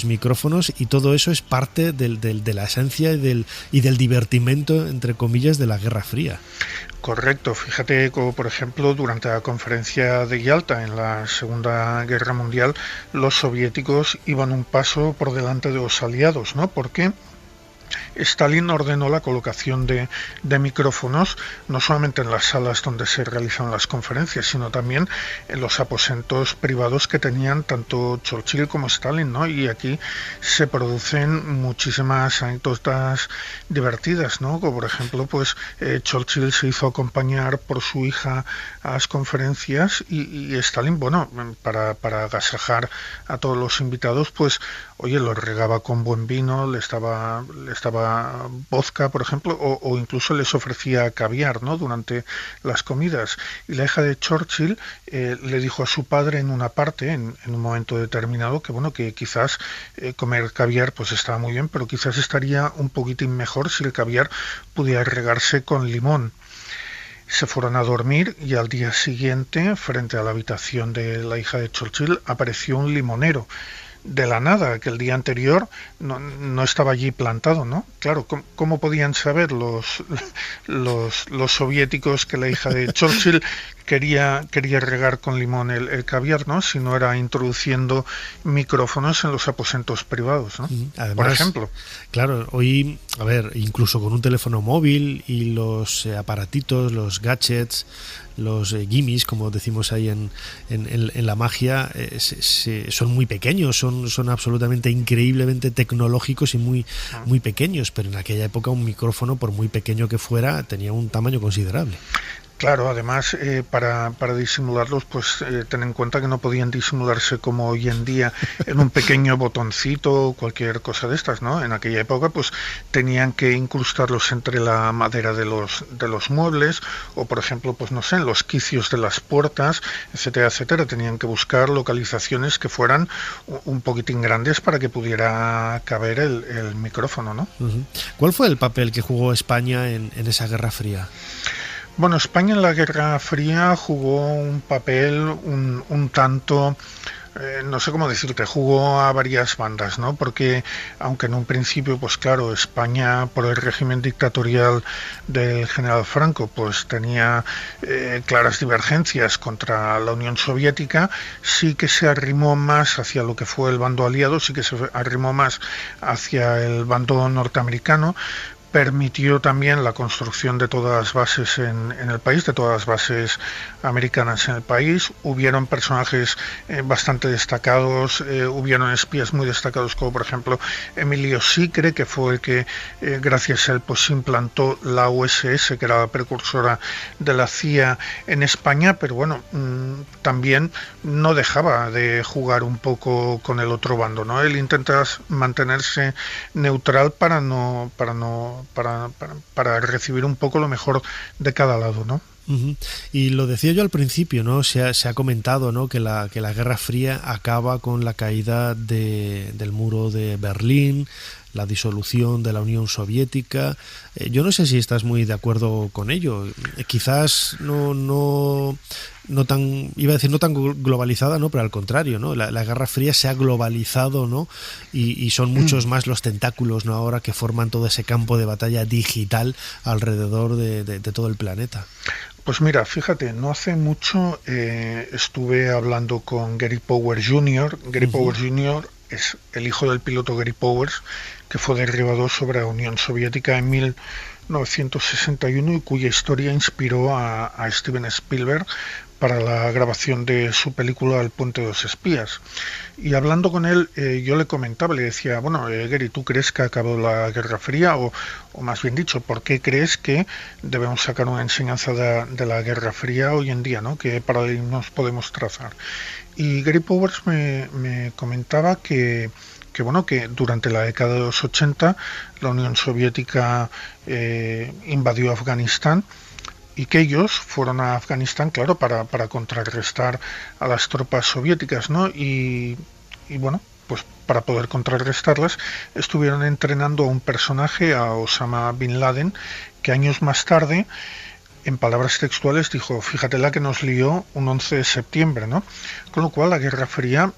micrófonos, y todo eso es parte de la esencia y del divertimento, entre comillas, de la Guerra Fría. Correcto, fíjate como por ejemplo durante la conferencia de Yalta en la Segunda Guerra Mundial, los soviéticos iban un paso por delante de los aliados, ¿no? Porque Stalin ordenó la colocación de micrófonos no solamente en las salas donde se realizan las conferencias, sino también en los aposentos privados que tenían tanto Churchill como Stalin, ¿no? Y aquí se producen muchísimas anécdotas divertidas, ¿no? Como por ejemplo, pues Churchill se hizo acompañar por su hija a las conferencias y Stalin, bueno, para agasajar a todos los invitados, pues oye, los regaba con buen vino, le estaba vodka, por ejemplo, o incluso les ofrecía caviar, ¿no? Durante las comidas. Y la hija de Churchill le dijo a su padre en una parte, en un momento determinado, que bueno, que quizás comer caviar pues estaba muy bien, pero quizás estaría un poquitín mejor si el caviar pudiera regarse con limón. Se fueron a dormir y al día siguiente, frente a la habitación de la hija de Churchill, apareció un limonero. De la nada, que el día anterior no estaba allí plantado, ¿no? Claro, ¿cómo podían saber los soviéticos que la hija de Churchill quería regar con limón el caviar, ¿no? Si no era introduciendo micrófonos en los aposentos privados, ¿no? Además, por ejemplo. Claro, hoy, a ver, incluso con un teléfono móvil y los aparatitos, los gadgets, los gimmicks, como decimos ahí en la magia, son muy pequeños, son absolutamente increíblemente tecnológicos y muy pequeños, pero en aquella época un micrófono, por muy pequeño que fuera, tenía un tamaño considerable. Claro, además para disimularlos, pues ten en cuenta que no podían disimularse como hoy en día en un pequeño botoncito o cualquier cosa de estas, ¿no? En aquella época pues tenían que incrustarlos entre la madera de los muebles o por ejemplo, pues no sé, en los quicios de las puertas, etcétera, etcétera. Tenían que buscar localizaciones que fueran un poquitín grandes para que pudiera caber el micrófono, ¿no? ¿Cuál fue el papel que jugó España en esa Guerra Fría? Bueno, España en la Guerra Fría jugó un papel un tanto no sé cómo decirte, jugó a varias bandas, ¿no? Porque aunque en un principio, pues claro, España por el régimen dictatorial del general Franco, pues tenía claras divergencias contra la Unión Soviética, sí que se arrimó más hacia lo que fue el bando aliado, sí que se arrimó más hacia el bando norteamericano. Permitió también la construcción de todas las bases en el país, de todas las bases americanas en el país. Hubieron personajes bastante destacados, hubieron espías muy destacados, como por ejemplo Emilio Sicre, que fue el que gracias a él pues implantó la USS, que era la precursora de la CIA en España, pero bueno, también no dejaba de jugar un poco con el otro bando, ¿no? Él intenta mantenerse neutral para recibir un poco lo mejor de cada lado, ¿no? Uh-huh. Y lo decía yo al principio, ¿no? Se ha comentado, ¿no? que la Guerra Fría acaba con la caída del muro de Berlín, la disolución de la Unión Soviética. Yo no sé si estás muy de acuerdo con ello. Quizás no tan, iba a decir no tan globalizada, ¿no? Pero al contrario, ¿no? La Guerra Fría se ha globalizado, ¿no? Y son muchos más los tentáculos, ¿no? Ahora que forman todo ese campo de batalla digital alrededor de todo el planeta. Pues mira, fíjate, no hace mucho estuve hablando con Gary Powers Jr. Gary Powers Jr. es el hijo del piloto Gary Powers, que fue derribado sobre la Unión Soviética en 1961 y cuya historia inspiró a Steven Spielberg para la grabación de su película El puente de los espías. Y hablando con él, yo le comentaba, le decía, bueno, Gary, ¿tú crees que acabó la Guerra Fría? O más bien dicho, ¿por qué crees que debemos sacar una enseñanza de la Guerra Fría hoy en día, ¿no? ¿Qué paradigmas podemos trazar? Y Gary Powers me comentaba que durante la década de los 80 la Unión Soviética invadió Afganistán y que ellos fueron a Afganistán, claro, para contrarrestar a las tropas soviéticas, ¿no? Y bueno, pues para poder contrarrestarlas estuvieron entrenando a un personaje, a Osama Bin Laden, que años más tarde, en palabras textuales, dijo, fíjate la que nos lió un 11 de septiembre, ¿no? Con lo cual la Guerra Fría,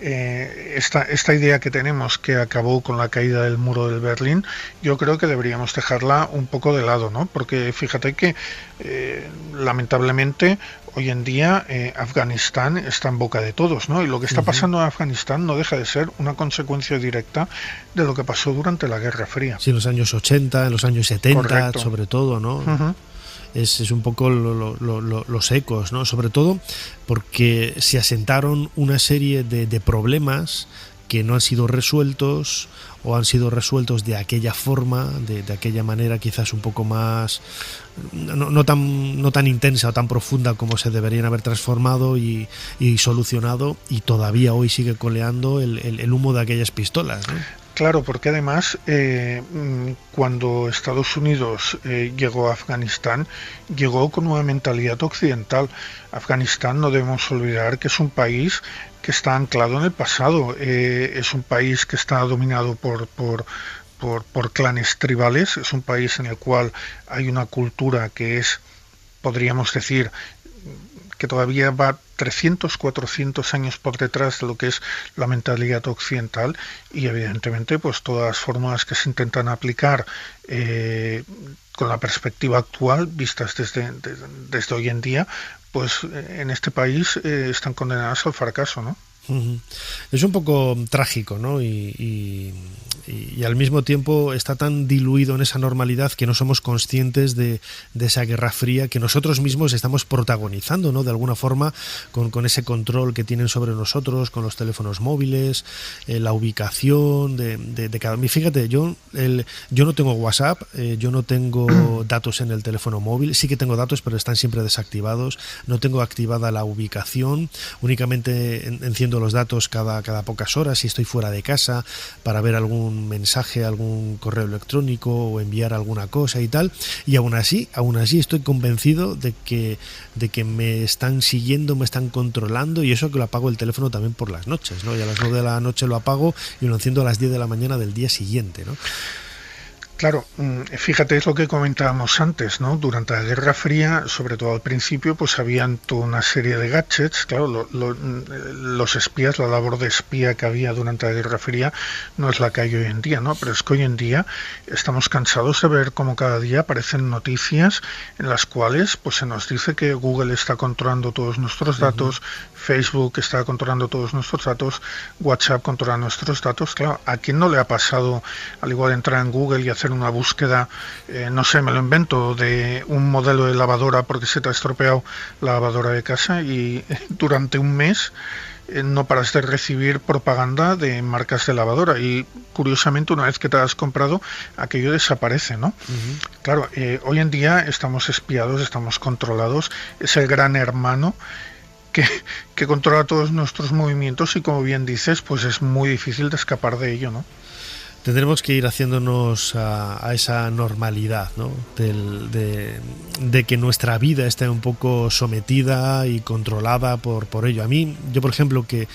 esta idea que tenemos que acabó con la caída del muro del Berlín, yo creo que deberíamos dejarla un poco de lado, ¿no? Porque fíjate que lamentablemente hoy en día Afganistán está en boca de todos, ¿no? Y lo que está pasando en Afganistán no deja de ser una consecuencia directa de lo que pasó durante la Guerra Fría. Sí, en los años 80, en los años 70, correcto, sobre todo, ¿no? Es un poco los ecos, ¿no? Sobre todo porque se asentaron una serie de problemas que no han sido resueltos o han sido resueltos de aquella forma, de aquella manera quizás un poco más no tan intensa o tan profunda como se deberían haber transformado y solucionado, y todavía hoy sigue coleando el humo de aquellas pistolas, ¿no? Claro, porque además cuando Estados Unidos llegó a Afganistán, llegó con una mentalidad occidental. Afganistán, no debemos olvidar que es un país que está anclado en el pasado, es un país que está dominado por clanes tribales, es un país en el cual hay una cultura que es, podríamos decir, que todavía va 300, 400 años por detrás de lo que es la mentalidad occidental, y evidentemente pues todas las fórmulas que se intentan aplicar con la perspectiva actual, vistas desde hoy en día, pues en este país están condenadas al fracaso, ¿no? Es un poco trágico, ¿no? Y al mismo tiempo está tan diluido en esa normalidad que no somos conscientes de esa Guerra Fría que nosotros mismos estamos protagonizando, ¿no? De alguna forma, con ese control que tienen sobre nosotros, con los teléfonos móviles, la ubicación de cada... Fíjate, yo no tengo WhatsApp, yo no tengo datos en el teléfono móvil, sí que tengo datos, pero están siempre desactivados, no tengo activada la ubicación, únicamente enciendo los datos cada pocas horas si estoy fuera de casa para ver algún mensaje, algún correo electrónico o enviar alguna cosa y tal, y aún así estoy convencido de que me están siguiendo, me están controlando, y eso que lo apago el teléfono también por las noches, ¿no? Y a las 9 de la noche lo apago y lo enciendo a las 10 de la mañana del día siguiente, ¿no? Claro, fíjate, es lo que comentábamos antes, ¿no? Durante la Guerra Fría, sobre todo al principio, pues habían toda una serie de gadgets. Claro, los espías, la labor de espía que había durante la Guerra Fría no es la que hay hoy en día, ¿no? Pero es que hoy en día estamos cansados de ver cómo cada día aparecen noticias en las cuales pues se nos dice que Google está controlando todos nuestros datos, Facebook está controlando todos nuestros datos, WhatsApp controla nuestros datos. Claro, ¿a quién no le ha pasado al igual entrar en Google y hacer una búsqueda, no sé, me lo invento, de un modelo de lavadora porque se te ha estropeado la lavadora de casa y durante un mes no paras de recibir propaganda de marcas de lavadora y curiosamente una vez que te has comprado aquello desaparece, ¿no? Claro, hoy en día estamos espiados, estamos controlados, es el gran hermano que controla todos nuestros movimientos y como bien dices, pues es muy difícil de escapar de ello, ¿no? Tendremos que ir haciéndonos a esa normalidad, ¿no? De que nuestra vida esté un poco sometida y controlada por ello. A mí, yo por ejemplo, que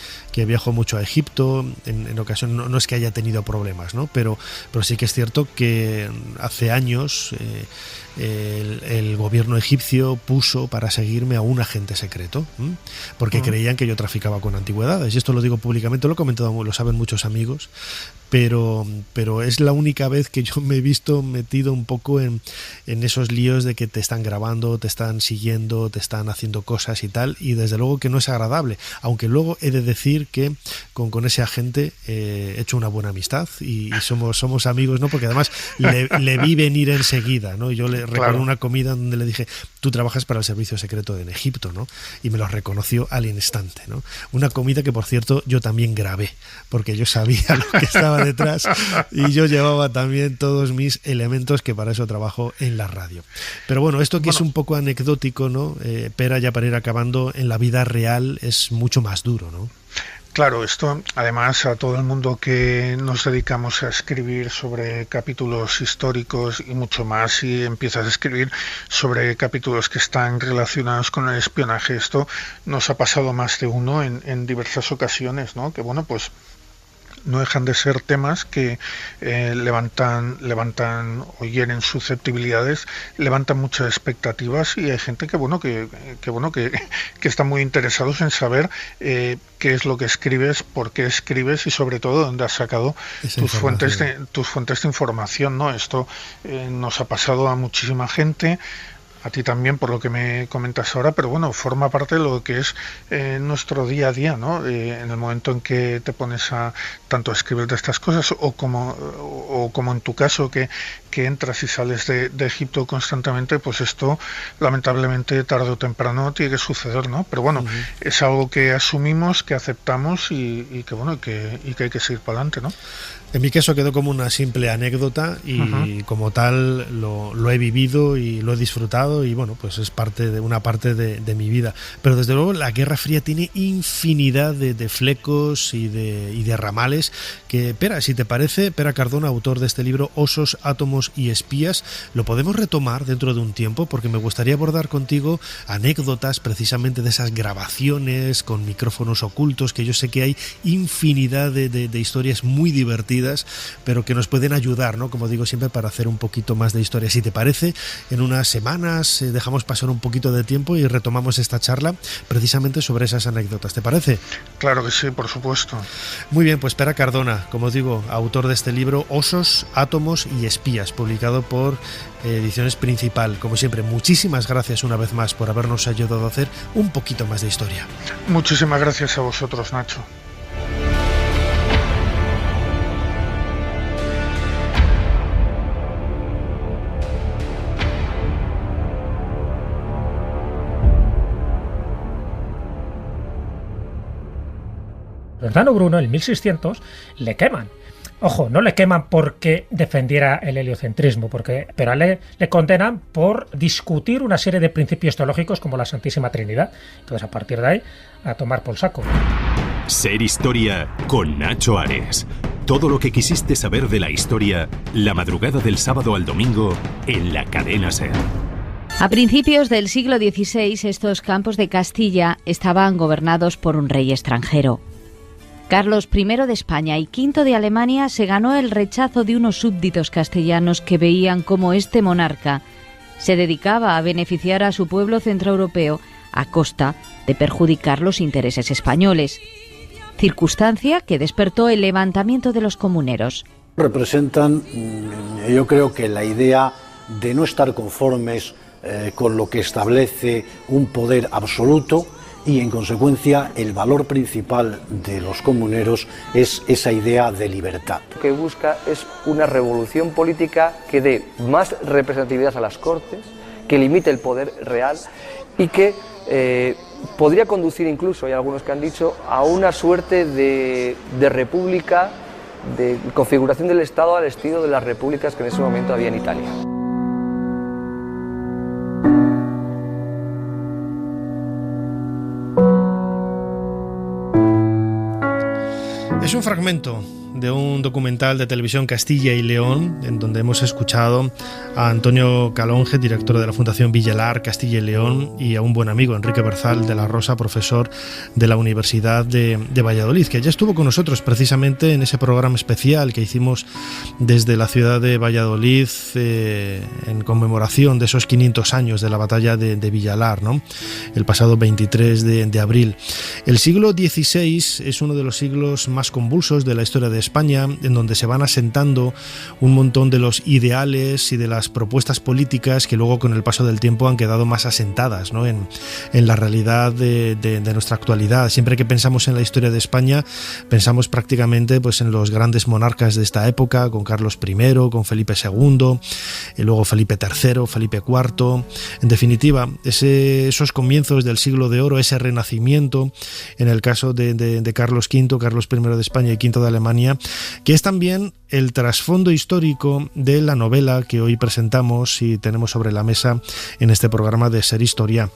viajo mucho a Egipto, en ocasión no es que haya tenido problemas, ¿no? Pero sí que es cierto que hace años el gobierno egipcio puso para seguirme a un agente secreto, porque creían que yo traficaba con antigüedades. Y esto lo digo públicamente, lo he comentado, lo saben muchos amigos, pero es la única vez que yo me he visto metido un poco en esos líos de que te están grabando, te están siguiendo, te están haciendo cosas y tal, y desde luego que no es agradable, aunque luego he de decir que con ese agente he hecho una buena amistad y somos amigos, ¿no? Porque además le vi venir enseguida, ¿no? Yo le recuerdo una comida donde le dije, tú trabajas para el servicio secreto en Egipto, ¿no? Y me lo reconoció al instante, ¿no? Una comida que, por cierto, yo también grabé, porque yo sabía lo que estaba detrás y yo llevaba también todos mis elementos, que para eso trabajo en la radio. Pero bueno, esto que es un poco anecdótico, ¿no? Pero ya para ir acabando, en la vida real es mucho más duro, ¿no? Claro, esto además a todo el mundo que nos dedicamos a escribir sobre capítulos históricos y mucho más, si empiezas a escribir sobre capítulos que están relacionados con el espionaje, esto nos ha pasado más de uno en diversas ocasiones, ¿no? Que bueno, pues no dejan de ser temas que levantan o hieren susceptibilidades, levantan muchas expectativas y hay gente que está muy interesados en saber qué es lo que escribes, por qué escribes y sobre todo dónde has sacado tus fuentes de información, ¿no? Esto nos ha pasado a muchísima gente, a ti también por lo que me comentas ahora, pero bueno, forma parte de lo que es nuestro día a día, ¿no? En el momento en que te pones a tanto a escribir de estas cosas o como en tu caso que entras y sales de Egipto constantemente, pues esto lamentablemente tarde o temprano tiene que suceder, ¿no? Pero bueno, es algo que asumimos, que aceptamos y que hay que seguir para adelante, ¿no? En mi caso quedó como una simple anécdota y como tal lo he vivido y lo he disfrutado y bueno, pues es una parte de mi vida. Pero desde luego la Guerra Fría tiene infinidad de flecos y de ramales que, Pera, si te parece, Pera Cardona, autor de este libro Osos, Átomos y Espías, lo podemos retomar dentro de un tiempo porque me gustaría abordar contigo anécdotas precisamente de esas grabaciones con micrófonos ocultos, que yo sé que hay infinidad de historias muy divertidas, pero que nos pueden ayudar, ¿no? Como digo siempre, para hacer un poquito más de historia. Si te parece, en unas semanas dejamos pasar un poquito de tiempo y retomamos esta charla precisamente sobre esas anécdotas. ¿Te parece? Claro que sí, por supuesto. Muy bien, pues Pera Cardona, como digo, autor de este libro Osos, Átomos y Espías, publicado por Ediciones Principal. Como siempre, muchísimas gracias una vez más por habernos ayudado a hacer un poquito más de historia. Muchísimas gracias a vosotros, Nacho. Giordano Bruno en 1600 le queman. Ojo, no le queman porque defendiera el heliocentrismo, pero a él le condenan por discutir una serie de principios teológicos como la Santísima Trinidad. Entonces, a partir de ahí, a tomar por saco. Ser Historia con Nacho Ares. Todo lo que quisiste saber de la historia, la madrugada del sábado al domingo en la cadena SER. A principios del siglo XVI, estos campos de Castilla estaban gobernados por un rey extranjero. Carlos I de España y V de Alemania se ganó el rechazo de unos súbditos castellanos que veían cómo este monarca se dedicaba a beneficiar a su pueblo centroeuropeo a costa de perjudicar los intereses españoles, circunstancia que despertó el levantamiento de los comuneros. Representan, yo creo que la idea de no estar conformes con lo que establece un poder absoluto, y en consecuencia el valor principal de los comuneros es esa idea de libertad. Lo que busca es una revolución política que dé más representatividad a las Cortes, que limite el poder real y que podría conducir incluso, hay algunos que han dicho, a una suerte de república, de configuración del Estado al estilo de las repúblicas que en ese momento había en Italia. Es un fragmento de un documental de televisión Castilla y León, en donde hemos escuchado a Antonio Calonge, director de la Fundación Villalar Castilla y León, y a un buen amigo, Enrique Berzal de la Rosa, profesor de la Universidad de Valladolid, que ya estuvo con nosotros precisamente en ese programa especial que hicimos desde la ciudad de Valladolid en conmemoración de esos 500 años de la batalla de Villalar, ¿no? El pasado 23 de abril. El siglo XVI es uno de los siglos más convulsos de la historia de España, en donde se van asentando un montón de los ideales y de las propuestas políticas que luego con el paso del tiempo han quedado más asentadas, ¿no? en la realidad de nuestra actualidad. Siempre que pensamos en la historia de España, pensamos prácticamente pues en los grandes monarcas de esta época, con Carlos I, con Felipe II, y luego Felipe III, Felipe IV. En definitiva, esos comienzos del siglo de oro, ese renacimiento, en el caso de Carlos V, Carlos I de España y V de Alemania, que es también el trasfondo histórico de la novela que hoy presentamos y tenemos sobre la mesa en este programa de Ser Historia.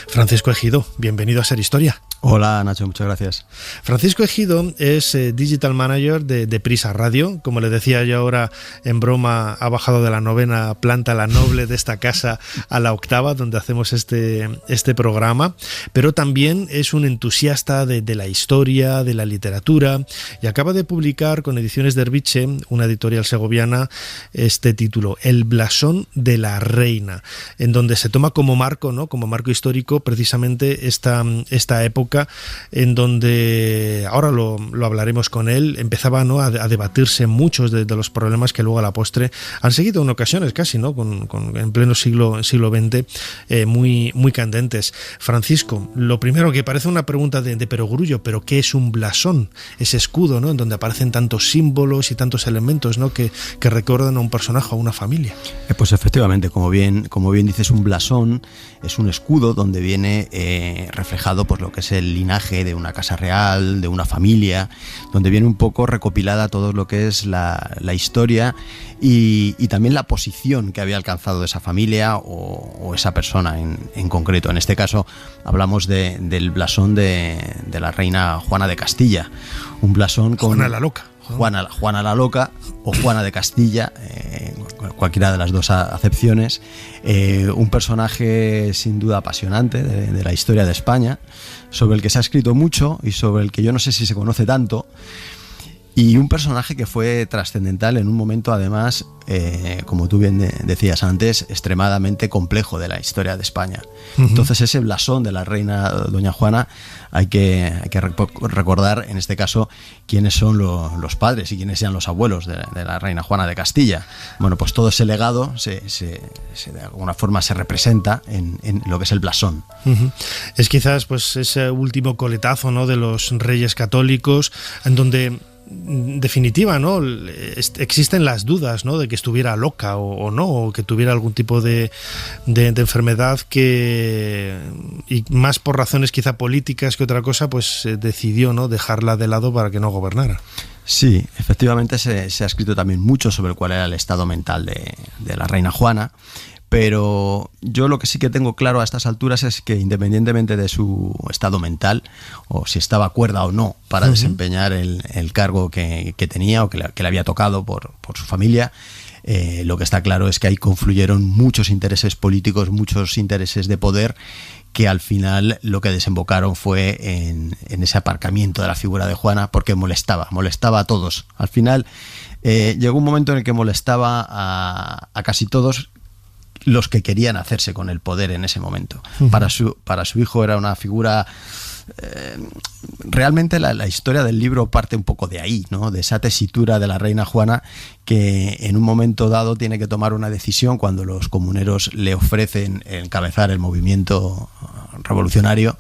Francisco Ejido, bienvenido a Ser Historia. Hola Nacho, muchas gracias. Francisco Ejido es Digital Manager de Prisa Radio. Como le decía yo ahora en broma, ha bajado de la 9ª planta, la noble de esta casa, a la 8ª, donde hacemos este programa. Pero también es un entusiasta de la historia, de la literatura, y acaba de publicar con Ediciones Derviche, una editorial segoviana, este título, El blasón de la reina, en donde se toma como marco, ¿no? Como marco histórico precisamente esta época en donde, ahora lo hablaremos con él, empezaba, ¿no?, a debatirse muchos de los problemas que luego a la postre han seguido en ocasiones casi, ¿no?, en pleno siglo XX, muy candentes. Francisco, lo primero, que parece una pregunta de perogrullo, pero ¿qué es un blasón? Ese escudo, ¿no?, en donde aparecen tantos símbolos y tantos elementos, ¿no?, que recuerdan a un personaje o a una familia. Pues efectivamente, como bien dices, un blasón es un escudo donde viene reflejado pues lo que es el linaje de una casa real, de una familia, donde viene un poco recopilada todo lo que es la historia y también la posición que había alcanzado esa familia o esa persona en concreto. En este caso hablamos del blasón de la reina Juana de Castilla, un blasón con Juana la Loca. Juana la Loca o Juana de Castilla, cualquiera de las dos acepciones, un personaje sin duda apasionante de la historia de España, sobre el que se ha escrito mucho y sobre el que yo no sé si se conoce tanto, y un personaje que fue trascendental en un momento además, como tú bien decías antes, extremadamente complejo de la historia de España. Uh-huh. Entonces ese blasón de la reina doña Juana hay que recordar en este caso quiénes son los padres y quiénes sean los abuelos de la reina Juana de Castilla. Bueno, pues todo ese legado de alguna forma se representa en lo que es el blasón. Uh-huh. Es quizás pues ese último coletazo, ¿no?, de los reyes católicos, en donde en definitiva, ¿no?, existen las dudas, ¿no?, de que estuviera loca o no, o que tuviera algún tipo de enfermedad y más por razones quizá políticas que otra cosa, pues decidió, ¿no?, dejarla de lado para que no gobernara. Sí, efectivamente se ha escrito también mucho sobre cuál era el estado mental de la reina Juana. Pero yo lo que sí que tengo claro a estas alturas es que independientemente de su estado mental o si estaba cuerda o no para desempeñar el cargo que tenía o que le había tocado por su familia, lo que está claro es que ahí confluyeron muchos intereses políticos, muchos intereses de poder, que al final lo que desembocaron fue en ese aparcamiento de la figura de Juana, porque molestaba a todos. Al final llegó un momento en el que molestaba a casi todos los que querían hacerse con el poder en ese momento. Uh-huh. Para su hijo era una figura... realmente la historia del libro parte un poco de ahí, ¿no? De esa tesitura de la reina Juana, que en un momento dado tiene que tomar una decisión cuando los comuneros le ofrecen encabezar el movimiento revolucionario.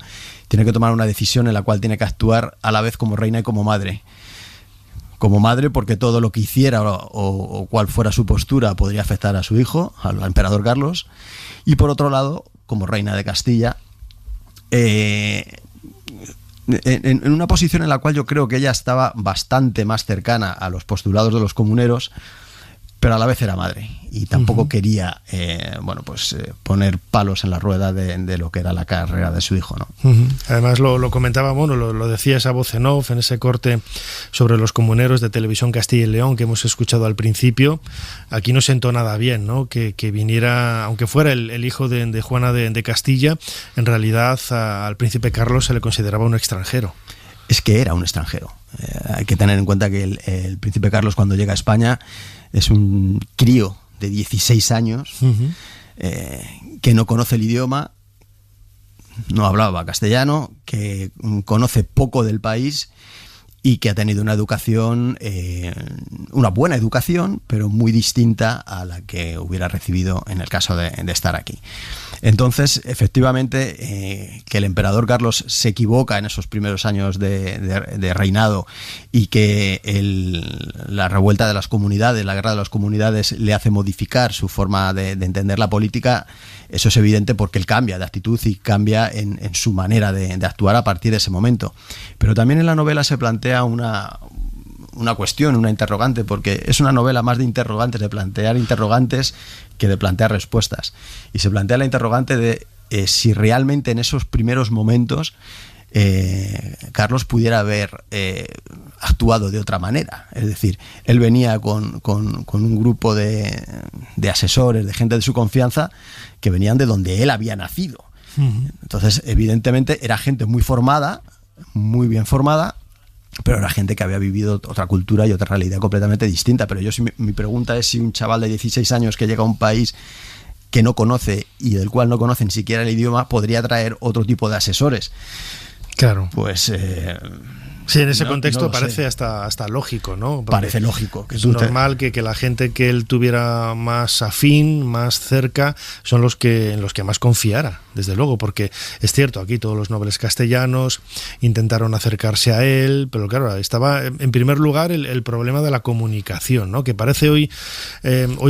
Tiene que tomar una decisión en la cual tiene que actuar a la vez como reina y como madre. Como madre, porque todo lo que hiciera o cual fuera su postura podría afectar a su hijo, al emperador Carlos. Y por otro lado, como reina de Castilla, en una posición en la cual yo creo que ella estaba bastante más cercana a los postulados de los comuneros, pero a la vez era madre y tampoco quería poner palos en la rueda de lo que era la carrera de su hijo, ¿no? Además lo comentaba, lo decía esa voz en off en ese corte sobre los comuneros de Televisión Castilla y León que hemos escuchado al principio. Aquí no sentó nada bien, ¿no? Que viniera, aunque fuera el hijo de Juana de Castilla, en realidad al príncipe Carlos se le consideraba un extranjero. Es que era un extranjero. Hay que tener en cuenta que el príncipe Carlos, cuando llega a España, es un crío de 16 años, que no conoce el idioma, no hablaba castellano, que conoce poco del país y que ha tenido una educación, una buena educación, pero muy distinta a la que hubiera recibido en el caso de estar aquí. Entonces, efectivamente, que el emperador Carlos se equivoca en esos primeros años de reinado y que la revuelta de las comunidades, la guerra de las comunidades, le hace modificar su forma de entender la política, eso es evidente porque él cambia de actitud y cambia en su manera de actuar a partir de ese momento. Pero también en la novela se plantea una cuestión, una interrogante, porque es una novela más de interrogantes, de plantear interrogantes que de plantear respuestas. Y se plantea la interrogante de si realmente en esos primeros momentos Carlos pudiera haber actuado de otra manera. Es decir, él venía con un grupo de asesores, de gente de su confianza, que venían de donde él había nacido. Entonces, evidentemente, era gente muy formada, muy bien formada, pero era gente que había vivido otra cultura y otra realidad completamente distinta. Pero mi pregunta es si un chaval de 16 años que llega a un país que no conoce y del cual no conoce ni siquiera el idioma podría traer otro tipo de asesores. Claro. Pues... sí, en ese contexto parece hasta lógico, ¿no? Porque parece lógico. Es normal que la gente que él tuviera más afín, más cerca, son en los que más confiara, desde luego, porque es cierto, aquí todos los nobles castellanos intentaron acercarse a él, pero claro, estaba en primer lugar el problema de la comunicación, ¿no? Que parece hoy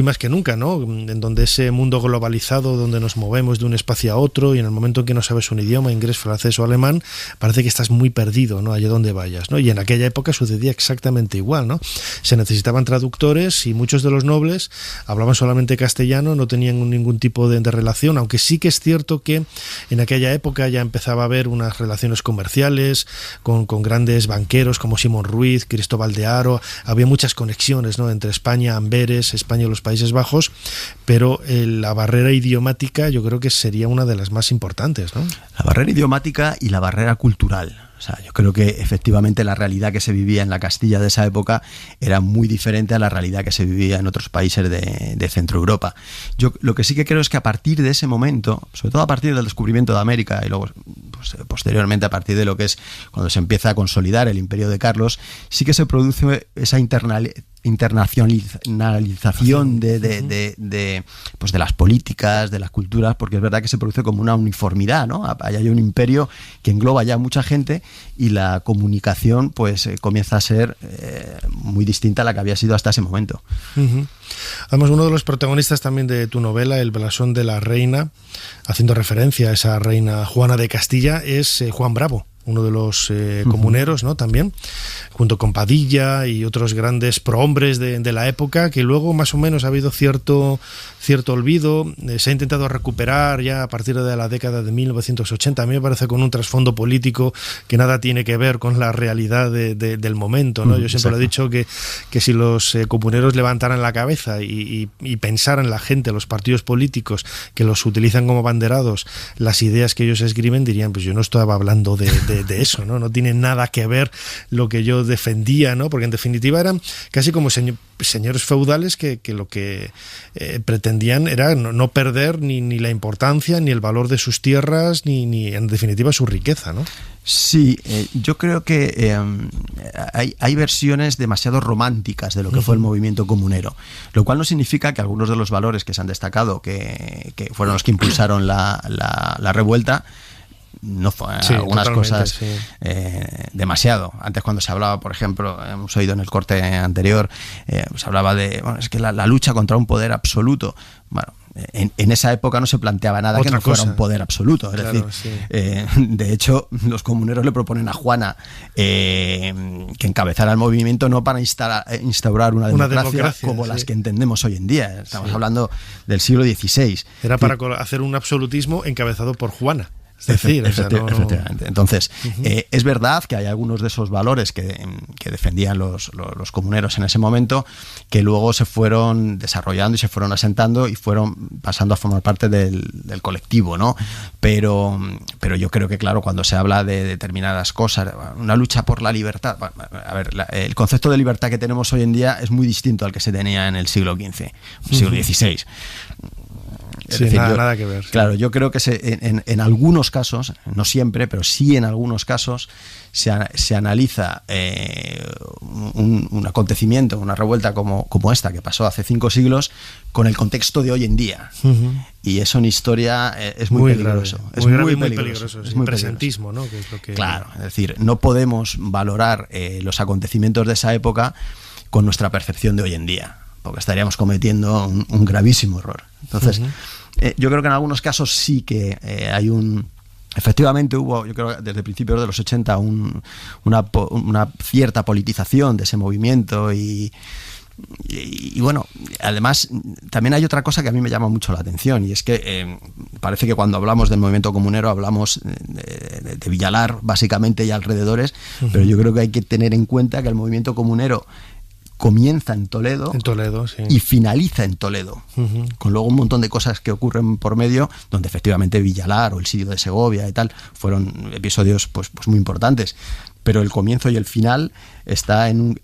más que nunca, ¿no? En donde ese mundo globalizado, donde nos movemos de un espacio a otro, y en el momento en que no sabes un idioma, inglés, francés o alemán, parece que estás muy perdido, ¿no? Allá donde vayas, ¿no? Y en aquella época sucedía exactamente igual, ¿no? Se necesitaban traductores y muchos de los nobles hablaban solamente castellano, no tenían ningún tipo de relación, aunque sí que es cierto que en aquella época ya empezaba a haber unas relaciones comerciales con grandes banqueros como Simón Ruiz, Cristóbal de Haro, había muchas conexiones, ¿no? Entre España, Amberes, España y los Países Bajos, pero la barrera idiomática yo creo que sería una de las más importantes, ¿no? La barrera idiomática y la barrera cultural. O sea, yo creo que efectivamente la realidad que se vivía en la Castilla de esa época era muy diferente a la realidad que se vivía en otros países de Centro Europa. Yo lo que sí que creo es que a partir de ese momento, sobre todo a partir del descubrimiento de América y luego pues, posteriormente a partir de lo que es cuando se empieza a consolidar el imperio de Carlos, sí que se produce esa internacionalización de las políticas, de las culturas, porque es verdad que se produce como una uniformidad, ¿no? Hay un imperio que engloba ya mucha gente y la comunicación pues comienza a ser muy distinta a la que había sido hasta ese momento. Además, uno de los protagonistas también de tu novela, El blasón de la reina, haciendo referencia a esa reina Juana de Castilla, es Juan Bravo. uno de los comuneros, ¿no? También, junto con Padilla y otros grandes prohombres de la época, que luego más o menos ha habido cierto olvido. Se ha intentado recuperar ya a partir de la década de 1980. A mí me parece con un trasfondo político que nada tiene que ver con la realidad del momento, ¿no? Yo siempre lo he dicho que si los comuneros levantaran la cabeza y pensaran la gente, los partidos políticos que los utilizan como banderados, las ideas que ellos escriben, dirían, pues yo no estaba hablando de eso, ¿no? No tiene nada que ver lo que yo defendía, ¿no? Porque en definitiva eran casi como señores feudales que lo que pretendían era no perder ni la importancia, ni el valor de sus tierras, ni en definitiva su riqueza, ¿no? Sí, yo creo que hay versiones demasiado románticas de lo que fue el movimiento comunero, lo cual no significa que algunos de los valores que se han destacado, que fueron los que impulsaron la revuelta, no algunas cosas demasiado. Antes, cuando se hablaba, por ejemplo, hemos oído en el corte anterior, se hablaba de es que la lucha contra un poder absoluto. Bueno, en esa época no se planteaba nada que no fuera un poder absoluto. Es decir, de hecho, los comuneros le proponen a Juana que encabezara el movimiento, no para instaurar una democracia como las que entendemos hoy en día. Estamos hablando del siglo XVI. Era para hacer un absolutismo encabezado por Juana. Es decir, efectivamente. Entonces, es verdad que hay algunos de esos valores que defendían los comuneros en ese momento, que luego se fueron desarrollando y se fueron asentando y fueron pasando a formar parte del colectivo, ¿no? Pero yo creo que, claro, cuando se habla de determinadas cosas, una lucha por la libertad, a ver, el concepto de libertad que tenemos hoy en día es muy distinto al que se tenía en el siglo XV, siglo XVI. Sí, decir, nada que ver. Sí. Claro, yo creo que en algunos casos, no siempre, pero sí en algunos casos, se analiza un acontecimiento, una revuelta como esta, que pasó hace 5 siglos, con el contexto de hoy en día. Y eso en historia es muy peligroso. Es muy peligroso. Es muy presentismo, ¿no? Que es lo que... Claro, es decir, no podemos valorar los acontecimientos de esa época con nuestra percepción de hoy en día, porque estaríamos cometiendo un gravísimo error. Entonces, yo creo que en algunos casos sí que hay efectivamente hubo, yo creo, desde principios de los 80 una cierta politización de ese movimiento y bueno, además también hay otra cosa que a mí me llama mucho la atención, y es que parece que cuando hablamos del movimiento comunero hablamos de Villalar básicamente y alrededores, pero yo creo que hay que tener en cuenta que el movimiento comunero comienza en Toledo sí, y finaliza en Toledo, con luego un montón de cosas que ocurren por medio, donde efectivamente Villalar o el sitio de Segovia y tal fueron episodios pues muy importantes, pero el comienzo y el final está en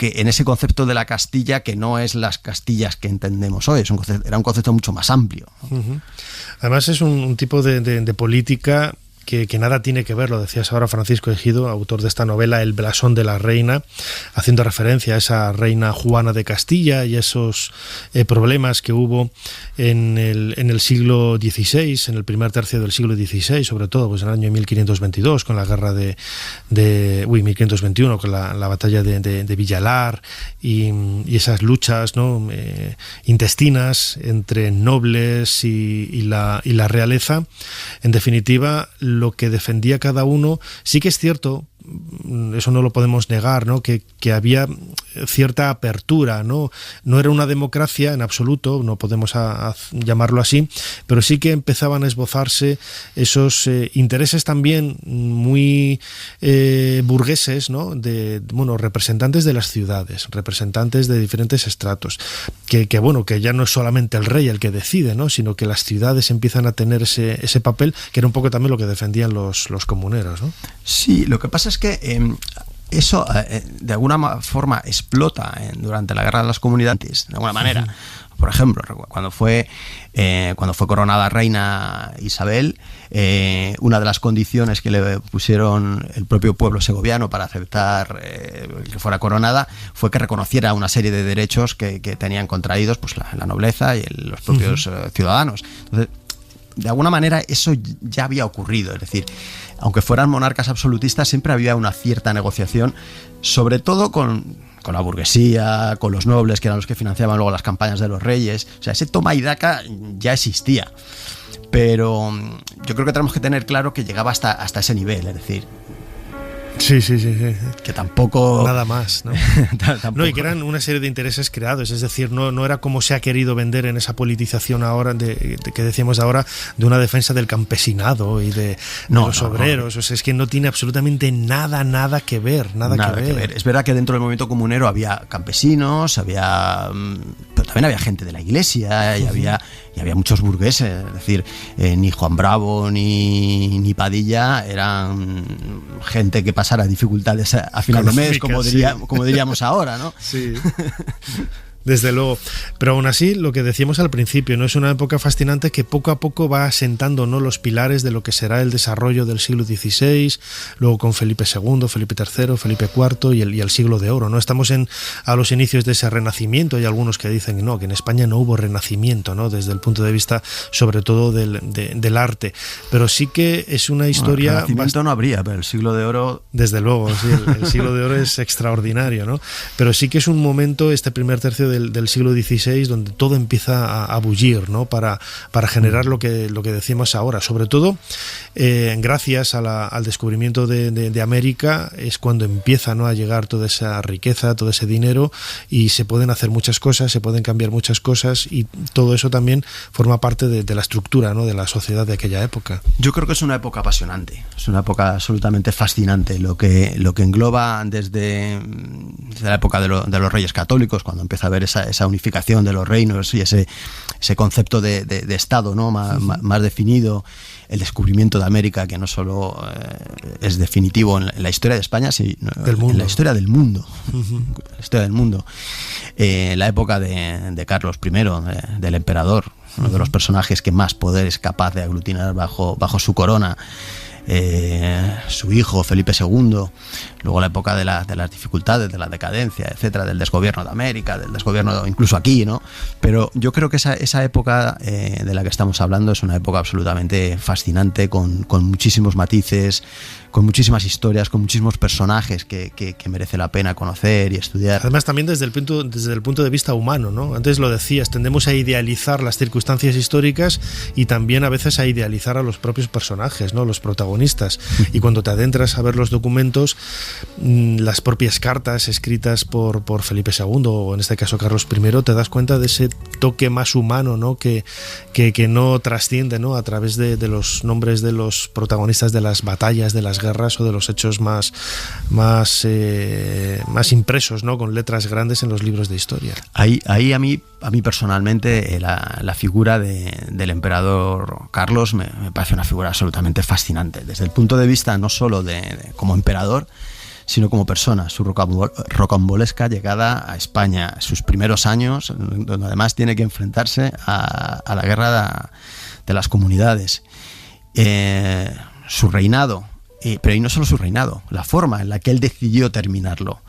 ese concepto de la Castilla, que no es las Castillas que entendemos hoy, era un concepto mucho más amplio. Además es un tipo de política que nada tiene que ver, lo decías ahora, Francisco Ejido, autor de esta novela El blasón de la reina, haciendo referencia a esa reina Juana de Castilla y esos problemas que hubo en el siglo XVI, en el primer tercio del siglo XVI, sobre todo pues en el año 1522, con la guerra 1521, con la batalla de Villalar y esas luchas, ¿no? Intestinas entre nobles y la realeza. En definitiva, lo que defendía cada uno, sí que es cierto, eso no lo podemos negar, ¿no? Que había cierta apertura, ¿no? No era una democracia en absoluto, no podemos llamarlo así, pero sí que empezaban a esbozarse esos intereses también muy burgueses, ¿no? Representantes de las ciudades, representantes de diferentes estratos, que ya no es solamente el rey el que decide, ¿no? Sino que las ciudades empiezan a tener ese papel, que era un poco también lo que defendían los comuneros, ¿no? Sí, lo que pasa es que eso de alguna forma explota durante la guerra de las comunidades, de alguna manera. Por ejemplo, cuando fue coronada reina Isabel, una de las condiciones que le pusieron el propio pueblo segoviano para aceptar que fuera coronada fue que reconociera una serie de derechos que tenían contraídos pues la nobleza y los propios ciudadanos. Entonces, de alguna manera eso ya había ocurrido, es decir, aunque fueran monarcas absolutistas, siempre había una cierta negociación, sobre todo con la burguesía, con los nobles, que eran los que financiaban luego las campañas de los reyes. O sea, ese toma y daca ya existía. Pero yo creo que tenemos que tener claro que llegaba hasta ese nivel, es decir... Sí. Que tampoco... Nada más, ¿no? Tampoco. No, y que eran una serie de intereses creados, es decir, no era como se ha querido vender en esa politización ahora, que decíamos ahora, de una defensa del campesinado y de los obreros. O sea, es que no tiene absolutamente nada que ver, nada que ver. Es verdad que dentro del movimiento comunero había campesinos, pero también había gente de la iglesia y había muchos burgueses, es decir, ni Juan Bravo ni Padilla eran gente que pasara dificultades a final de mes, como diríamos ahora, ¿no? Sí. Desde luego, pero aún así, lo que decíamos al principio, no es una época fascinante que poco a poco va asentando, ¿no?, los pilares de lo que será el desarrollo del siglo XVI, luego con Felipe II, Felipe III, Felipe IV y el siglo de oro, ¿no? Estamos a los inicios de ese renacimiento. Hay algunos que dicen no, que en España no hubo renacimiento, ¿no?, desde el punto de vista sobre todo del arte, pero sí que es una historia... Bueno, renacimiento no habría, pero el siglo de oro... Desde luego, sí, el siglo de oro es extraordinario, ¿no? Pero sí que es un momento, este primer tercio del siglo XVI, donde todo empieza a bullir, ¿no?, para generar lo que decimos ahora. Sobre todo, gracias al descubrimiento de América, es cuando empieza, ¿no?, a llegar toda esa riqueza, todo ese dinero, y se pueden hacer muchas cosas, se pueden cambiar muchas cosas, y todo eso también forma parte de la estructura, ¿no?, de la sociedad de aquella época. Yo creo que es una época apasionante, es una época absolutamente fascinante, lo que engloba desde la época de los reyes católicos, cuando empieza a haber esa unificación de los reinos y ese concepto de Estado, ¿no?, más definido, el descubrimiento de América, que no solo es definitivo en la historia de España, sino en la historia del mundo. La historia del mundo. La época de Carlos I, del emperador, uno de los personajes que más poder es capaz de aglutinar bajo su corona. Su hijo Felipe II, luego la época de las dificultades, de la decadencia, etcétera, del desgobierno de América, del desgobierno incluso aquí, ¿no? Pero yo creo que esa época de la que estamos hablando es una época absolutamente fascinante, con muchísimos matices, con muchísimas historias, con muchísimos personajes que merece la pena conocer y estudiar. Además, también desde el punto de vista humano, ¿no? Antes lo decías, tendemos a idealizar las circunstancias históricas y también a veces a idealizar a los propios personajes, ¿no?, los protagonistas. Y cuando te adentras a ver los documentos, las propias cartas escritas por Felipe II, o en este caso Carlos I, te das cuenta de ese toque más humano, ¿no?, que no trasciende, ¿no?, a través de los nombres de los protagonistas de las batallas, de las guerras o de los hechos más impresos, ¿no?, con letras grandes en los libros de historia. Ahí a mí personalmente la figura del emperador Carlos me parece una figura absolutamente fascinante, desde el punto de vista no solo de como emperador, sino como persona. Su rocambolesca llegada a España, sus primeros años, donde además tiene que enfrentarse a la guerra de las comunidades, su reinado. Pero y no solo su reinado, la forma en la que él decidió terminarlo,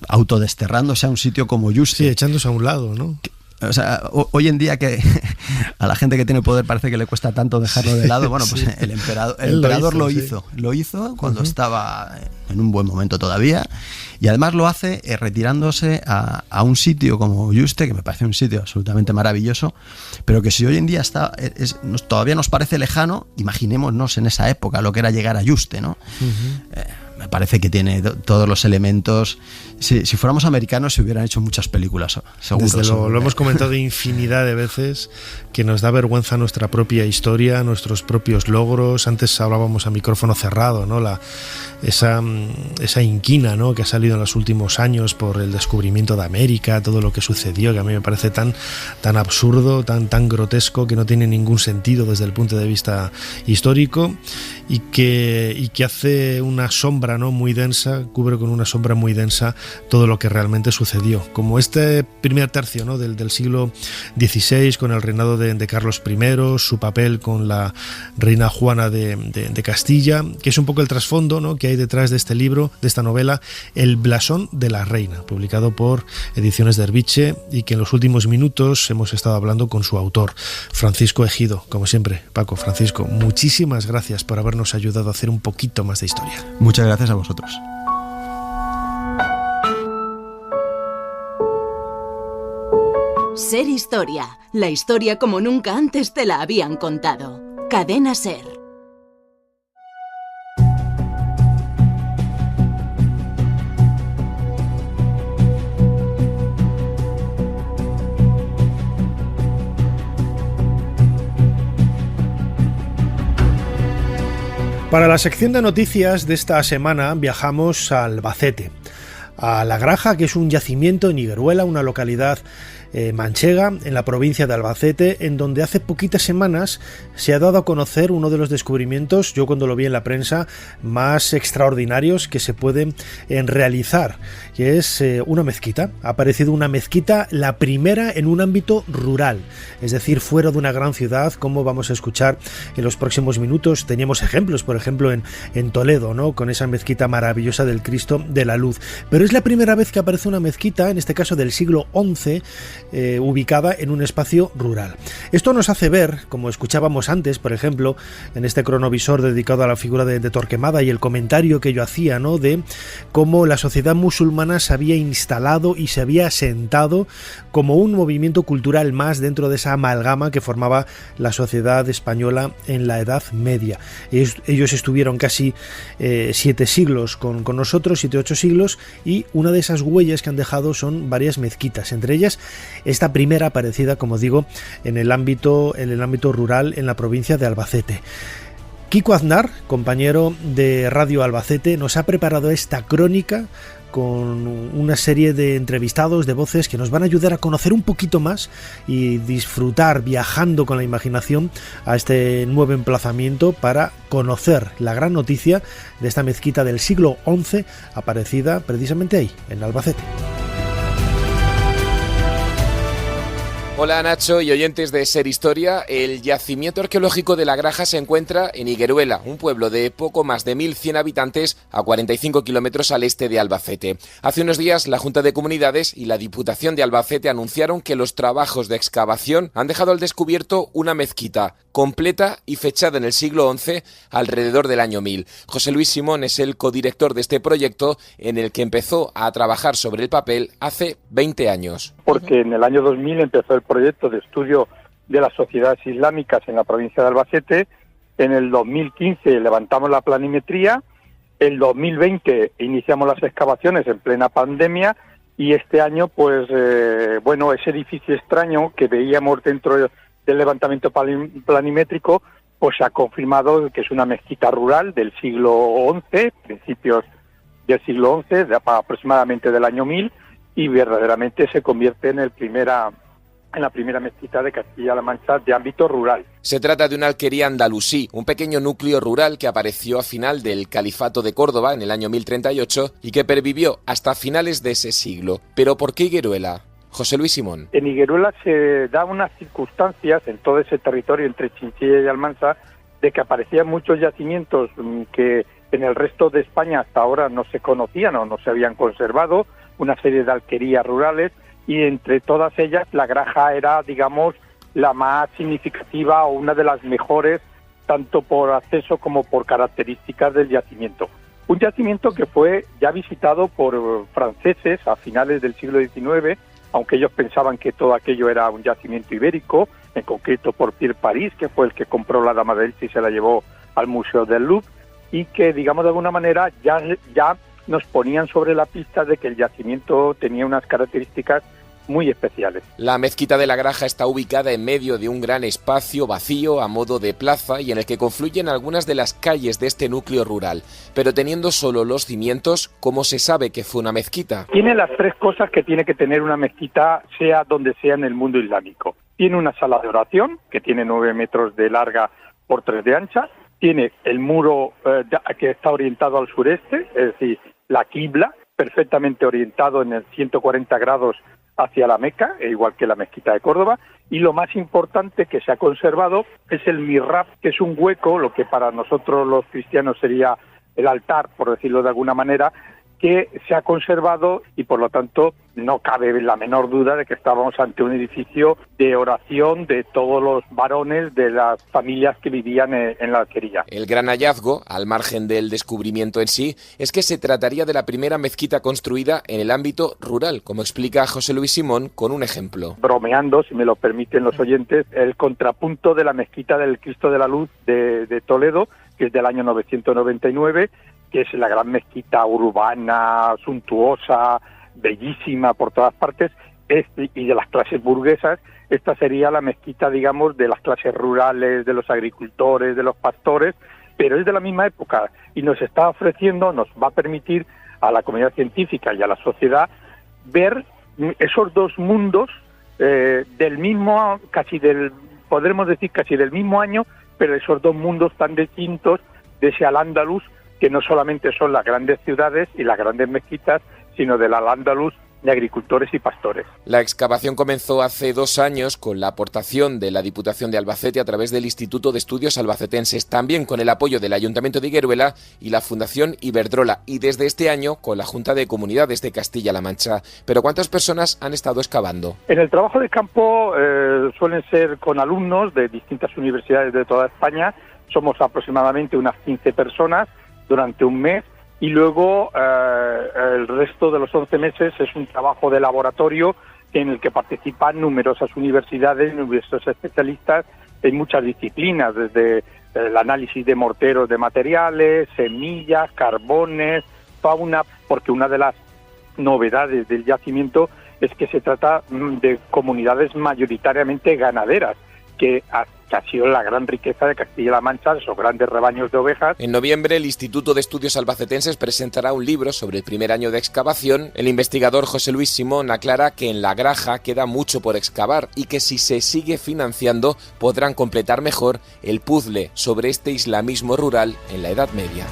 autodesterrándose a un sitio como Yuste. Sí, echándose a un lado, ¿no? O sea, hoy en día que a la gente que tiene poder parece que le cuesta tanto dejarlo de lado. Bueno, pues el emperador lo hizo cuando estaba en un buen momento todavía, y además lo hace retirándose a un sitio como Yuste, que me parece un sitio absolutamente maravilloso, pero que si hoy en día todavía nos parece lejano, imaginémonos en esa época lo que era llegar a Yuste, ¿no? Me parece que tiene todos los elementos. Si fuéramos americanos se hubieran hecho muchas películas, seguro. Desde lo hemos comentado infinidad de veces, que nos da vergüenza nuestra propia historia, nuestros propios logros. Antes hablábamos a micrófono cerrado, ¿no? Esa inquina, ¿no?, que ha salido en los últimos años por el descubrimiento de América, todo lo que sucedió, que a mí me parece tan absurdo, tan grotesco, que no tiene ningún sentido desde el punto de vista histórico, y que hace una sombra, sombra, ¿no?, muy densa, cubre con una sombra muy densa todo lo que realmente sucedió. Como este primer tercio, ¿no?, del siglo XVI, con el reinado de Carlos I, su papel con la reina Juana de Castilla, que es un poco el trasfondo, ¿no?, que hay detrás de este libro, de esta novela, El blasón de la reina, publicado por Ediciones Derbiche, y que en los últimos minutos hemos estado hablando con su autor, Francisco Ejido. Como siempre, Paco, Francisco, muchísimas gracias por habernos ayudado a hacer un poquito más de historia. Muchas gracias a vosotros. Ser Historia, la historia como nunca antes te la habían contado. Cadena Ser. Para la sección de noticias de esta semana viajamos a Albacete, a La Graja, que es un yacimiento en Higueruela, una localidad manchega, en la provincia de Albacete, en donde hace poquitas semanas se ha dado a conocer uno de los descubrimientos, yo cuando lo vi en la prensa, más extraordinarios que se pueden realizar, que es una mezquita. Ha aparecido una mezquita, la primera en un ámbito rural, es decir, fuera de una gran ciudad, como vamos a escuchar en los próximos minutos. Teníamos ejemplos, por ejemplo, en Toledo, ¿no?, con esa mezquita maravillosa del Cristo de la Luz, pero es la primera vez que aparece una mezquita, en este caso del siglo XI, ubicada en un espacio rural. Esto nos hace ver, como escuchábamos antes, por ejemplo, en este cronovisor dedicado a la figura de Torquemada, y el comentario que yo hacía, ¿no?, de cómo la sociedad musulmana se había instalado y se había asentado como un movimiento cultural más dentro de esa amalgama que formaba la sociedad española en la Edad Media. Ellos estuvieron casi 7 siglos con nosotros, 7 u 8 siglos, y una de esas huellas que han dejado son varias mezquitas, entre ellas esta primera aparecida, como digo, en el ámbito rural en la provincia de Albacete. Kiko Aznar, compañero de Radio Albacete, nos ha preparado esta crónica con una serie de entrevistados, de voces que nos van a ayudar a conocer un poquito más y disfrutar viajando con la imaginación a este nuevo emplazamiento para conocer la gran noticia de esta mezquita del siglo XI aparecida precisamente ahí, en Albacete. Hola Nacho y oyentes de Ser Historia. El yacimiento arqueológico de La Graja se encuentra en Higueruela, un pueblo de poco más de 1.100 habitantes a 45 kilómetros al este de Albacete. Hace unos días la Junta de Comunidades y la Diputación de Albacete anunciaron que los trabajos de excavación han dejado al descubierto una mezquita completa y fechada en el siglo XI, alrededor del año 1000. José Luis Simón es el codirector de este proyecto, en el que empezó a trabajar sobre el papel hace 20 años. Porque en el año 2000 empezó el proyecto de estudio de las sociedades islámicas en la provincia de Albacete. En el 2015 levantamos la planimetría, el 2020 iniciamos las excavaciones en plena pandemia, y este año, pues, ese edificio extraño que veíamos dentro del levantamiento planimétrico, pues se ha confirmado que es una mezquita rural del siglo XI, principios del siglo XI, aproximadamente del año 1000, y verdaderamente se convierte en la primera mezquita de Castilla-La Mancha de ámbito rural. Se trata de una alquería andalusí, un pequeño núcleo rural que apareció a final del Califato de Córdoba en el año 1038 y que pervivió hasta finales de ese siglo. ¿Pero por qué Higueruela? José Luis Simón. En Higueruela se da unas circunstancias en todo ese territorio entre Chinchilla y Almansa de que aparecían muchos yacimientos que en el resto de España hasta ahora no se conocían o no se habían conservado, una serie de alquerías rurales, y entre todas ellas La Graja era, digamos, la más significativa o una de las mejores, tanto por acceso como por características del yacimiento. Un yacimiento que fue ya visitado por franceses a finales del siglo XIX, aunque ellos pensaban que todo aquello era un yacimiento ibérico, en concreto por Pierre Paris, que fue el que compró la Dama de Elche y se la llevó al Museo del Louvre, y que, digamos, de alguna manera ya nos ponían sobre la pista de que el yacimiento tenía unas características muy especiales. La mezquita de La Graja está ubicada en medio de un gran espacio vacío a modo de plaza y en el que confluyen algunas de las calles de este núcleo rural. Pero teniendo solo los cimientos, ¿cómo se sabe que fue una mezquita? Tiene las 3 cosas que tiene que tener una mezquita, sea donde sea en el mundo islámico. Tiene una sala de oración, que tiene 9 metros de larga por 3 de ancha. tiene el muro que está orientado al sureste, es decir, la Qibla, perfectamente orientado en el 140 grados hacia la Meca, igual que la mezquita de Córdoba, y lo más importante que se ha conservado es el mihrab, que es un hueco, lo que para nosotros los cristianos sería el altar, por decirlo de alguna manera, que se ha conservado y por lo tanto no cabe la menor duda de que estábamos ante un edificio de oración de todos los varones de las familias que vivían en la Alquería. El gran hallazgo, al margen del descubrimiento en sí, es que se trataría de la primera mezquita construida en el ámbito rural, como explica José Luis Simón con un ejemplo. Bromeando, si me lo permiten los oyentes, el contrapunto de la mezquita del Cristo de la Luz de Toledo, que es del año 999, que es la gran mezquita urbana, suntuosa, bellísima por todas partes, y de las clases burguesas. Esta sería la mezquita, digamos, de las clases rurales, de los agricultores, de los pastores, pero es de la misma época y nos está ofreciendo, nos va a permitir a la comunidad científica y a la sociedad ver esos dos mundos del mismo, podremos decir casi del mismo año, pero esos dos mundos tan distintos de ese Al-Ándalus, que no solamente son las grandes ciudades y las grandes mezquitas, sino del Al-Ándalus de agricultores y pastores. La excavación comenzó hace 2 años con la aportación de la Diputación de Albacete a través del Instituto de Estudios Albacetenses, también con el apoyo del Ayuntamiento de Higueruela y la Fundación Iberdrola, y desde este año con la Junta de Comunidades de Castilla-La Mancha. Pero ¿cuántas personas han estado excavando? En el trabajo de campo suelen ser con alumnos de distintas universidades de toda España. Somos aproximadamente unas 15 personas durante un mes, y luego el resto de los 11 meses es un trabajo de laboratorio en el que participan numerosas universidades, numerosos especialistas en muchas disciplinas, desde el análisis de morteros de materiales, semillas, carbones, fauna, porque una de las novedades del yacimiento es que se trata de comunidades mayoritariamente ganaderas, que ha sido la gran riqueza de Castilla-La Mancha, esos grandes rebaños de ovejas. En noviembre, el Instituto de Estudios Albacetenses presentará un libro sobre el primer año de excavación. El investigador José Luis Simón aclara que en La Graja queda mucho por excavar y que si se sigue financiando podrán completar mejor el puzzle sobre este islamismo rural en la Edad Media.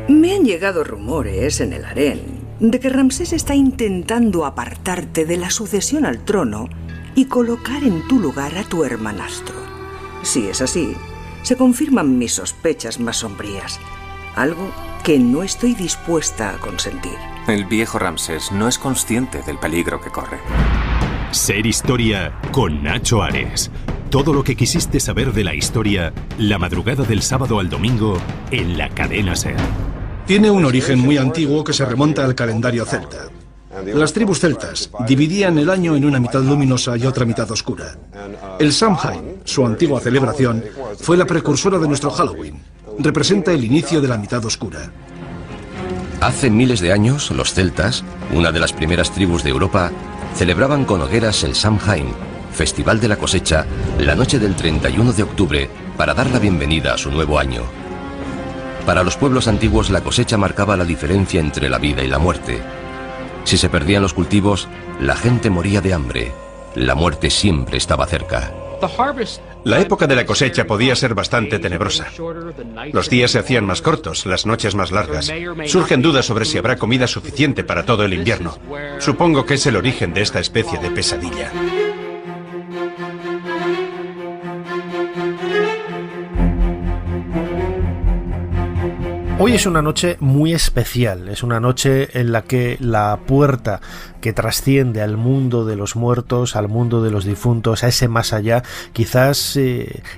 Me han llegado rumores en el harén de que Ramsés está intentando apartarte de la sucesión al trono y colocar en tu lugar a tu hermanastro. Si es así, se confirman mis sospechas más sombrías, algo que no estoy dispuesta a consentir. El viejo Ramsés no es consciente del peligro que corre. Ser Historia con Nacho Ares. Todo lo que quisiste saber de la historia, la madrugada del sábado al domingo en la cadena SER. Tiene un origen muy antiguo que se remonta al calendario celta. Las tribus celtas dividían el año en una mitad luminosa y otra mitad oscura. El Samhain, su antigua celebración, fue la precursora de nuestro Halloween. Representa el inicio de la mitad oscura. Hace miles de años, los celtas, una de las primeras tribus de Europa, celebraban con hogueras el Samhain, festival de la cosecha, la noche del 31 de octubre, para dar la bienvenida a su nuevo año. Para los pueblos antiguos la cosecha marcaba la diferencia entre la vida y la muerte. Si se perdían los cultivos, la gente moría de hambre. La muerte siempre estaba cerca. La época de la cosecha podía ser bastante tenebrosa. Los días se hacían más cortos, las noches más largas. Surgen dudas sobre si habrá comida suficiente para todo el invierno. Supongo que es el origen de esta especie de pesadilla. Hoy es una noche muy especial, es una noche en la que la puerta que trasciende al mundo de los muertos, al mundo de los difuntos, a ese más allá, quizás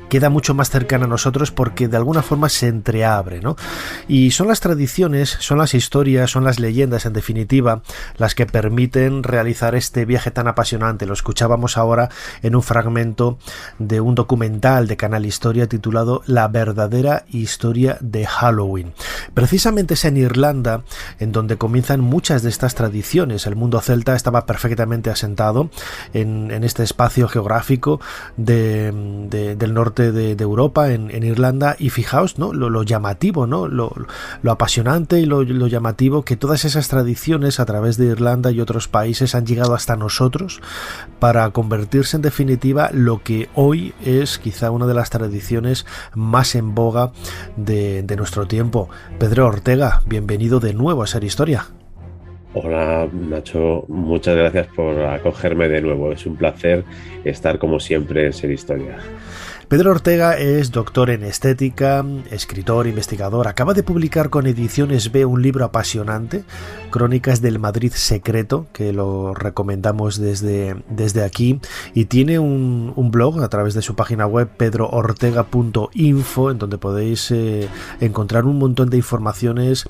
queda mucho más cercana a nosotros porque de alguna forma se entreabre, ¿no? Y son las tradiciones, son las historias, son las leyendas, en definitiva, las que permiten realizar este viaje tan apasionante. Lo escuchábamos ahora en un fragmento de un documental de Canal Historia titulado La verdadera historia de Halloween. Precisamente es en Irlanda en donde comienzan muchas de estas tradiciones. El mundo celta celta estaba perfectamente asentado en este espacio geográfico del norte de Europa, en Irlanda, y fijaos, ¿no?, lo llamativo, ¿no?, lo apasionante y lo llamativo que todas esas tradiciones a través de Irlanda y otros países han llegado hasta nosotros para convertirse en definitiva lo que hoy es quizá una de las tradiciones más en boga de nuestro tiempo. Pedro Ortega, bienvenido de nuevo a Ser Historia. Hola Nacho, muchas gracias por acogerme de nuevo. Es un placer estar como siempre en Ser Historia. Pedro Ortega es doctor en estética, escritor, investigador. Acaba de publicar con Ediciones B un libro apasionante, Crónicas del Madrid Secreto, que lo recomendamos desde aquí. Y tiene un blog a través de su página web, pedroortega.info, en donde podéis encontrar un montón de informaciones,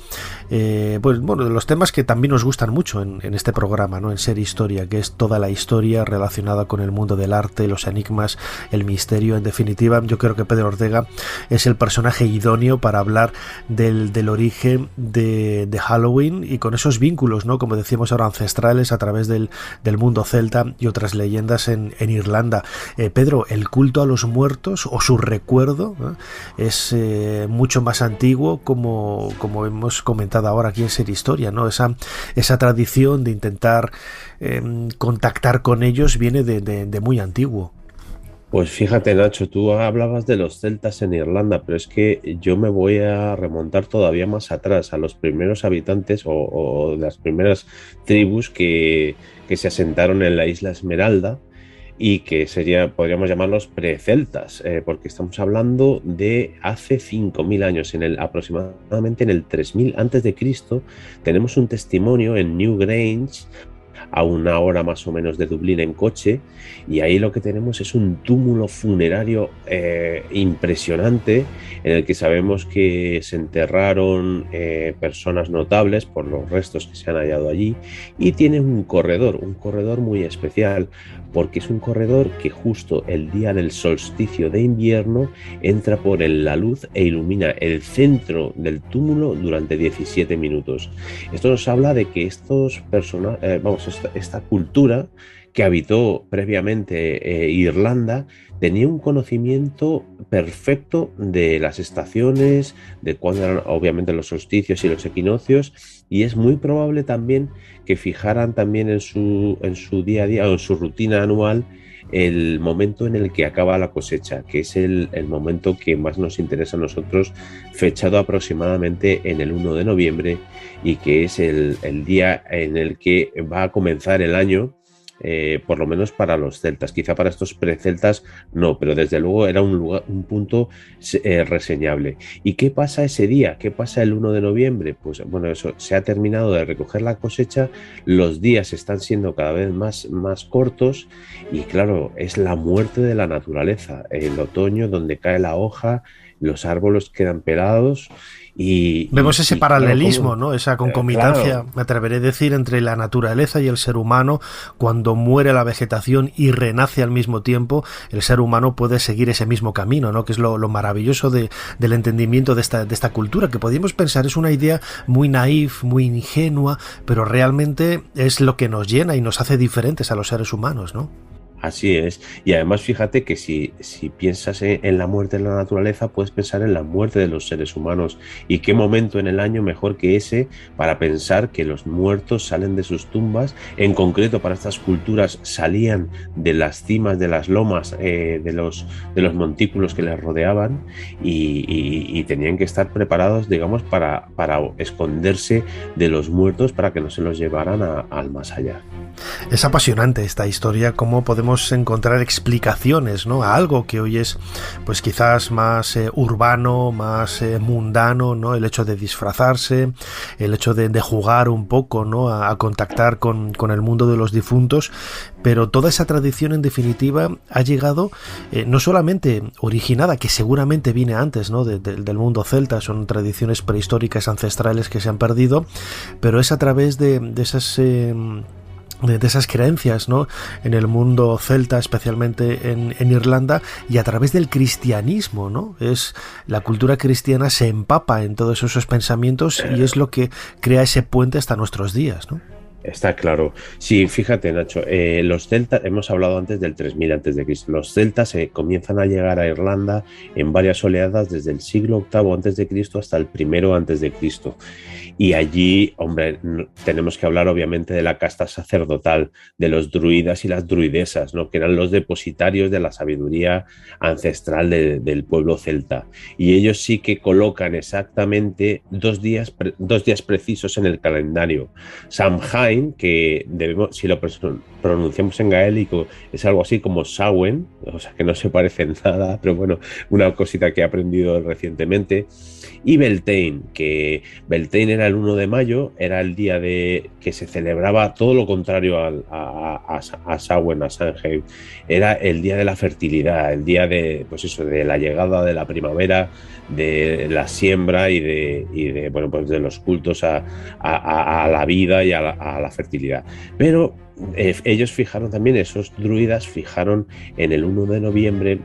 de los temas que también nos gustan mucho en este programa, ¿no?, en Ser Historia, que es toda la historia relacionada con el mundo del arte, los enigmas, el misterio. En definitiva, yo creo que Pedro Ortega es el personaje idóneo para hablar del origen de Halloween y con esos vínculos, ¿no?, como decíamos ahora, ancestrales a través del mundo celta y otras leyendas en Irlanda. Pedro, el culto a los muertos o su recuerdo es mucho más antiguo, como hemos comentado ahora aquí en Ser Historia, ¿no? Esa tradición de intentar contactar con ellos viene de muy antiguo. Pues fíjate, Nacho, tú hablabas de los celtas en Irlanda, pero es que yo me voy a remontar todavía más atrás, a los primeros habitantes o las primeras tribus que se asentaron en la isla Esmeralda y que podríamos llamarlos preceltas, porque estamos hablando de hace 5.000 años, aproximadamente en el 3000 a.C., tenemos un testimonio en Newgrange, a 1 hora más o menos de Dublín en coche, y ahí lo que tenemos es un túmulo funerario impresionante en el que sabemos que se enterraron personas notables por los restos que se han hallado allí, y tiene un corredor muy especial, porque es un corredor que justo el día del solsticio de invierno entra por la luz e ilumina el centro del túmulo durante 17 minutos. Esto nos habla de que esta cultura que habitó previamente Irlanda tenía un conocimiento perfecto de las estaciones, de cuándo eran obviamente los solsticios y los equinoccios, y es muy probable también que fijaran también en su día a día o en su rutina anual el momento en el que acaba la cosecha, que es el momento que más nos interesa a nosotros, fechado aproximadamente en el 1 de noviembre, y que es el día en el que va a comenzar el año, por lo menos para los celtas. Quizá para estos preceltas no, pero desde luego era un punto reseñable. ¿Y qué pasa ese día? ¿Qué pasa el 1 de noviembre? Pues bueno, eso, se ha terminado de recoger la cosecha, los días están siendo cada vez más cortos, y claro, es la muerte de la naturaleza, el otoño donde cae la hoja, los árboles quedan pelados. Y vemos ese paralelismo, ¿no?, esa concomitancia, claro, me atreveré a decir, entre la naturaleza y el ser humano. Cuando muere la vegetación y renace al mismo tiempo, el ser humano puede seguir ese mismo camino, ¿no?, que es lo maravilloso del entendimiento de esta cultura, que podríamos pensar es una idea muy naif, muy ingenua, pero realmente es lo que nos llena y nos hace diferentes a los seres humanos, ¿no? Así es, y además fíjate que si piensas en la muerte de la naturaleza, puedes pensar en la muerte de los seres humanos, y qué momento en el año mejor que ese para pensar que los muertos salen de sus tumbas. En concreto, para estas culturas salían de las cimas de las lomas, de los montículos que les rodeaban, y tenían que estar preparados, digamos, para esconderse de los muertos, para que no se los llevaran al más allá. Es apasionante esta historia, cómo podemos encontrar explicaciones, ¿no?, a algo que hoy es, pues quizás más urbano, más mundano, ¿no?, el hecho de disfrazarse, el hecho de jugar un poco, ¿no?, a contactar con el mundo de los difuntos, pero toda esa tradición en definitiva ha llegado no solamente originada, que seguramente viene antes, ¿no?, del mundo celta, son tradiciones prehistóricas ancestrales que se han perdido, pero es a través de esas creencias, ¿no?, en el mundo celta, especialmente en Irlanda, y a través del cristianismo, ¿no? Es la cultura cristiana se empapa en todos esos pensamientos y es lo que crea ese puente hasta nuestros días, ¿no? Está claro. Sí, fíjate, Nacho, los celtas, hemos hablado antes del 3000 antes de Cristo. Los celtas comienzan a llegar a Irlanda en varias oleadas desde el siglo VIII antes de Cristo hasta el I antes de Cristo. Y allí, hombre, tenemos que hablar obviamente de la casta sacerdotal, de los druidas y las druidesas, ¿no? Que eran los depositarios de la sabiduría ancestral del pueblo celta. Y ellos sí que colocan exactamente dos días precisos en el calendario. Samhain, que debemos, si lo pronunciamos en gaélico, es algo así como Samhain, o sea que no se parece en nada, pero bueno, una cosita que he aprendido recientemente. Y Beltane, que Beltane era el 1 de mayo, era el día de que se celebraba todo lo contrario a Samhain, a Samhain. Era el día de la fertilidad, el día de, pues eso, de la llegada de la primavera, de la siembra y de bueno, pues de los cultos a la vida y a la fertilidad. Pero ellos fijaron también, esos druidas fijaron en el 1 de noviembre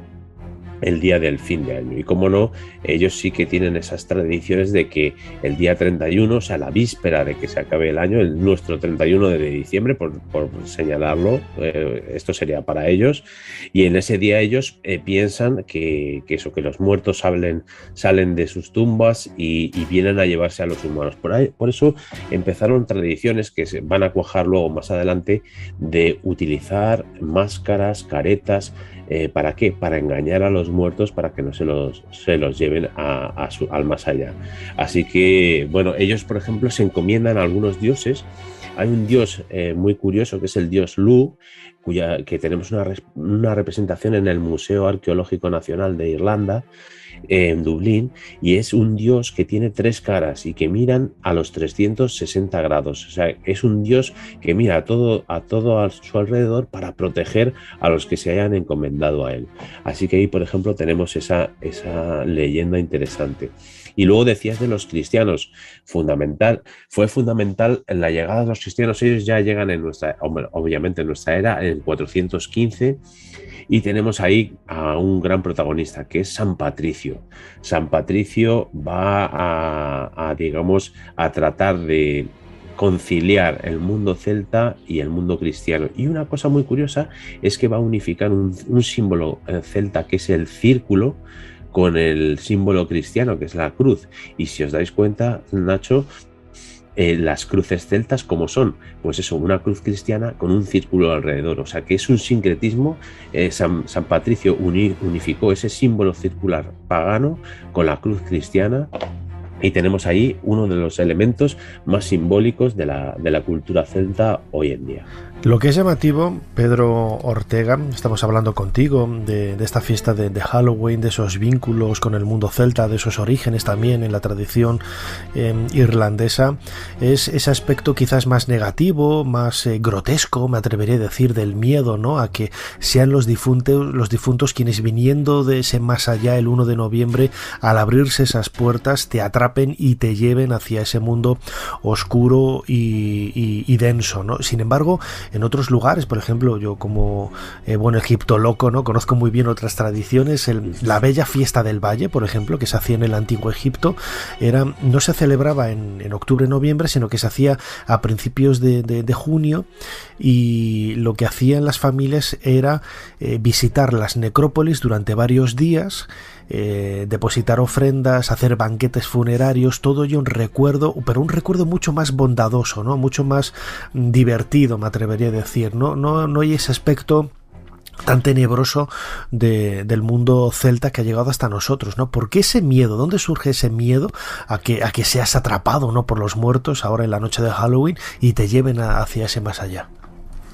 el día del fin de año. Y como no, ellos sí que tienen esas tradiciones de que el día 31, o sea, la víspera de que se acabe el año, nuestro 31 de diciembre, por señalarlo, esto sería para ellos, y en ese día ellos piensan que los muertos salen de sus tumbas y vienen a llevarse a los humanos. Por eso empezaron tradiciones que se van a cuajar luego más adelante de utilizar máscaras, caretas. ¿Para qué? Para engañar a los muertos, para que no se los lleven al más allá. Así que, bueno, ellos, por ejemplo, se encomiendan a algunos dioses. Hay un dios muy curioso que es el dios Lu, que tenemos una representación en el Museo Arqueológico Nacional de Irlanda, en Dublín, y es un dios que tiene 3 caras y que miran a los 360 grados. O sea, es un dios que mira a todo a su alrededor para proteger a los que se hayan encomendado a él. Así que ahí, por ejemplo, tenemos esa leyenda interesante. Y luego decías de los cristianos, fue fundamental en la llegada de los cristianos. Ellos ya llegan obviamente en nuestra era, en el 415, y tenemos ahí a un gran protagonista, que es San Patricio. San Patricio va a tratar de conciliar el mundo celta y el mundo cristiano. Y una cosa muy curiosa es que va a unificar un símbolo celta, que es el círculo, con el símbolo cristiano, que es la cruz. Y si os dais cuenta, Nacho, las cruces celtas, ¿cómo son? Pues eso, una cruz cristiana con un círculo alrededor. O sea, que es un sincretismo. San Patricio unificó ese símbolo circular pagano con la cruz cristiana. Y tenemos ahí uno de los elementos más simbólicos de la cultura celta hoy en día. Lo que es llamativo, Pedro Ortega, estamos hablando contigo de esta fiesta de Halloween, de esos vínculos con el mundo celta, de esos orígenes también en la tradición irlandesa, es ese aspecto quizás más negativo, más grotesco, me atrevería a decir, del miedo, ¿no? A que sean los difuntos quienes, viniendo de ese más allá el 1 de noviembre, al abrirse esas puertas, te atrapen y te lleven hacia ese mundo oscuro y denso, ¿no? Sin embargo, en otros lugares, por ejemplo, yo como buen egiptoloco, ¿no? Conozco muy bien otras tradiciones. La bella fiesta del valle, por ejemplo, que se hacía en el antiguo Egipto, no se celebraba en octubre-noviembre, sino que se hacía a principios de junio, y lo que hacían las familias era visitar las necrópolis durante varios días, depositar ofrendas, hacer banquetes funerarios, todo ello un recuerdo, pero un recuerdo mucho más bondadoso, ¿no? Mucho más divertido, me atrevería a decir. No hay ese aspecto tan tenebroso del mundo celta que ha llegado hasta nosotros, ¿no? ¿Por qué ese miedo? ¿Dónde surge ese miedo a que seas atrapado, ¿no?, por los muertos ahora en la noche de Halloween y te lleven hacia ese más allá?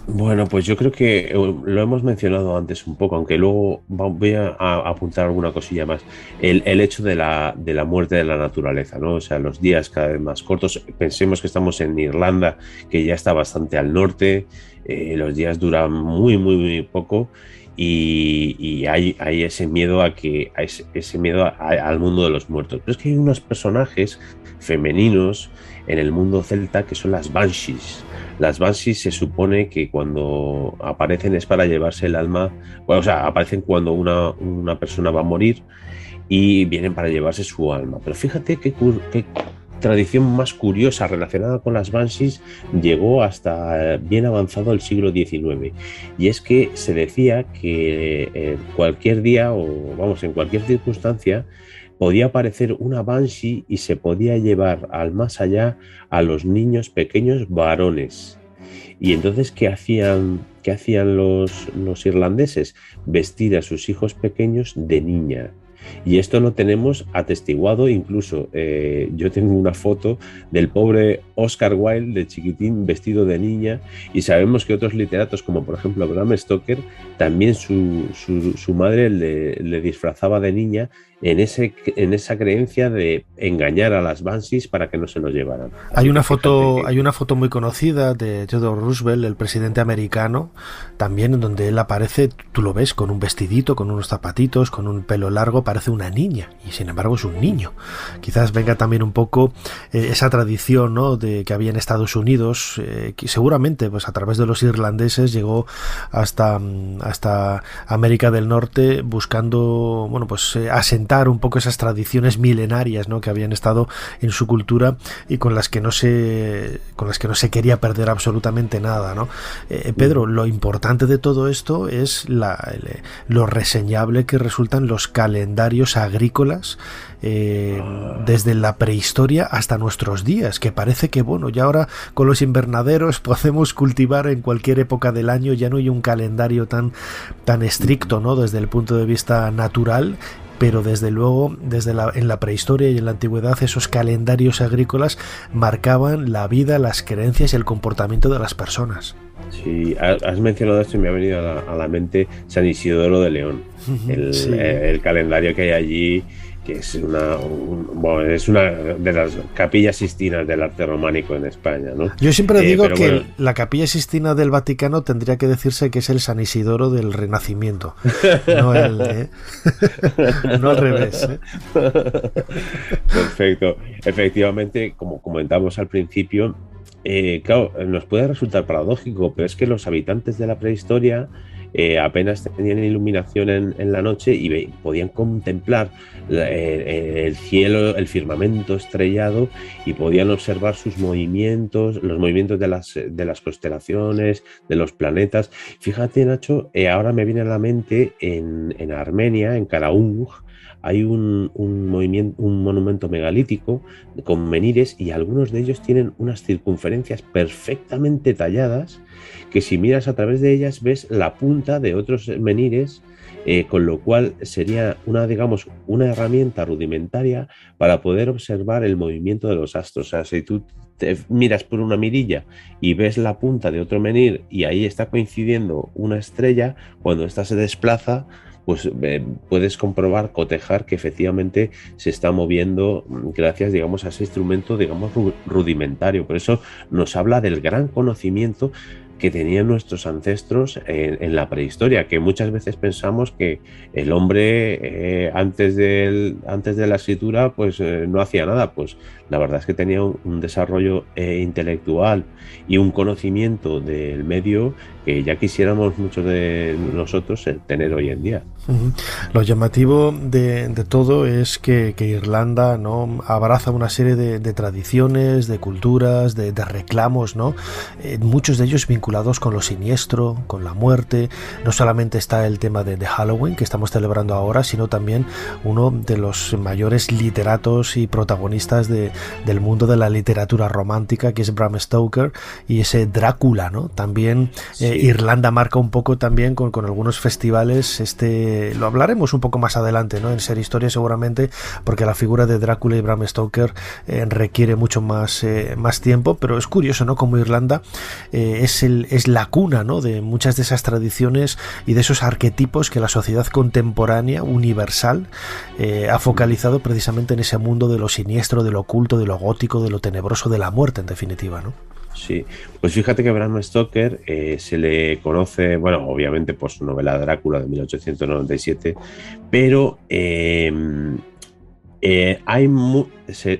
Bueno, pues yo creo que lo hemos mencionado antes un poco, aunque luego voy a apuntar alguna cosilla más. El hecho de la muerte de la naturaleza, ¿no? O sea, los días cada vez más cortos. Pensemos que estamos en Irlanda, que ya está bastante al norte. Los días duran muy, muy, muy poco. Y hay ese miedo al mundo de los muertos. Pero es que hay unos personajes femeninos en el mundo celta que son las Banshees. Las Banshees se supone que cuando aparecen es para llevarse el alma, bueno, o sea, aparecen cuando una persona va a morir y vienen para llevarse su alma. Pero fíjate qué tradición más curiosa relacionada con las banshees llegó hasta bien avanzado el siglo XIX, y es que se decía que cualquier día en cualquier circunstancia podía aparecer una banshee y se podía llevar al más allá a los niños pequeños varones. Y entonces, ¿qué hacían los irlandeses? Vestir a sus hijos pequeños de niña. Y esto lo tenemos atestiguado, incluso yo tengo una foto del pobre Oscar Wilde de chiquitín vestido de niña, y sabemos que otros literatos, como por ejemplo Bram Stoker, también su madre le disfrazaba de niña en esa creencia de engañar a las banshees para que no se los llevaran. Hay una foto muy conocida de Theodore Roosevelt, el presidente americano, también en donde él aparece, tú lo ves con un vestidito, con unos zapatitos, con un pelo largo, parece una niña, y sin embargo es un niño. Quizás venga también un poco esa tradición, ¿no?, de que había en Estados Unidos, que seguramente pues a través de los irlandeses llegó hasta América del Norte, buscando asentar un poco esas tradiciones milenarias, ¿no?, que habían estado en su cultura y con las que no se quería perder absolutamente nada, ¿no? Pedro, lo importante de todo esto es lo reseñable que resultan los calendarios agrícolas desde la prehistoria hasta nuestros días, que parece que ya ahora con los invernaderos podemos cultivar en cualquier época del año, ya no hay un calendario tan estricto, ¿no?, desde el punto de vista natural. Pero desde luego, en la prehistoria y en la antigüedad, esos calendarios agrícolas marcaban la vida, las creencias y el comportamiento de las personas. Sí, has mencionado esto y me ha venido a la mente San Isidoro de León, el calendario que hay allí, que es una de las capillas Sixtinas del arte románico en España, ¿no? Yo siempre digo que la capilla Sixtina del Vaticano tendría que decirse que es el San Isidoro del Renacimiento, no al revés. Perfecto. Efectivamente, como comentamos al principio, claro, nos puede resultar paradójico, pero es que los habitantes de la prehistoria apenas tenían iluminación en la noche y podían contemplar el cielo, el firmamento estrellado, y podían observar sus movimientos, los movimientos de las constelaciones, de los planetas. Fíjate, Nacho, ahora me viene a la mente en Armenia, en Karaung, hay un monumento megalítico con menires, y algunos de ellos tienen unas circunferencias perfectamente talladas, que si miras a través de ellas ves la punta de otros menires, con lo cual sería una herramienta rudimentaria para poder observar el movimiento de los astros. O sea, si tú te miras por una mirilla y ves la punta de otro menhir y ahí está coincidiendo una estrella, cuando ésta se desplaza, pues puedes cotejar que efectivamente se está moviendo gracias, a ese instrumento, rudimentario. Por eso nos habla del gran conocimiento que tenían nuestros ancestros en la prehistoria, que muchas veces pensamos que el hombre antes de la escritura pues no hacía nada. Pues la verdad es que tenía un desarrollo intelectual y un conocimiento del medio que ya quisiéramos muchos de nosotros tener hoy en día. Lo llamativo de todo es que Irlanda, ¿no?, abraza una serie de tradiciones, de culturas, de reclamos, ¿no? Muchos de ellos vinculados con lo siniestro, con la muerte. No solamente está el tema de Halloween, que estamos celebrando ahora, sino también uno de los mayores literatos y protagonistas del mundo de la literatura romántica, que es Bram Stoker, y ese Drácula, ¿no? También Irlanda marca un poco también con algunos festivales. Lo hablaremos un poco más adelante, ¿no?, en Ser Historia seguramente, porque la figura de Drácula y Bram Stoker requiere mucho más tiempo, pero es curioso, ¿no?, como Irlanda es la cuna, ¿no?, de muchas de esas tradiciones y de esos arquetipos que la sociedad contemporánea universal ha focalizado precisamente en ese mundo de lo siniestro, de lo oculto, de lo gótico, de lo tenebroso, de la muerte, en definitiva, ¿no? Sí, pues fíjate que Bram Stoker se le conoce, obviamente por su novela Drácula de 1897, pero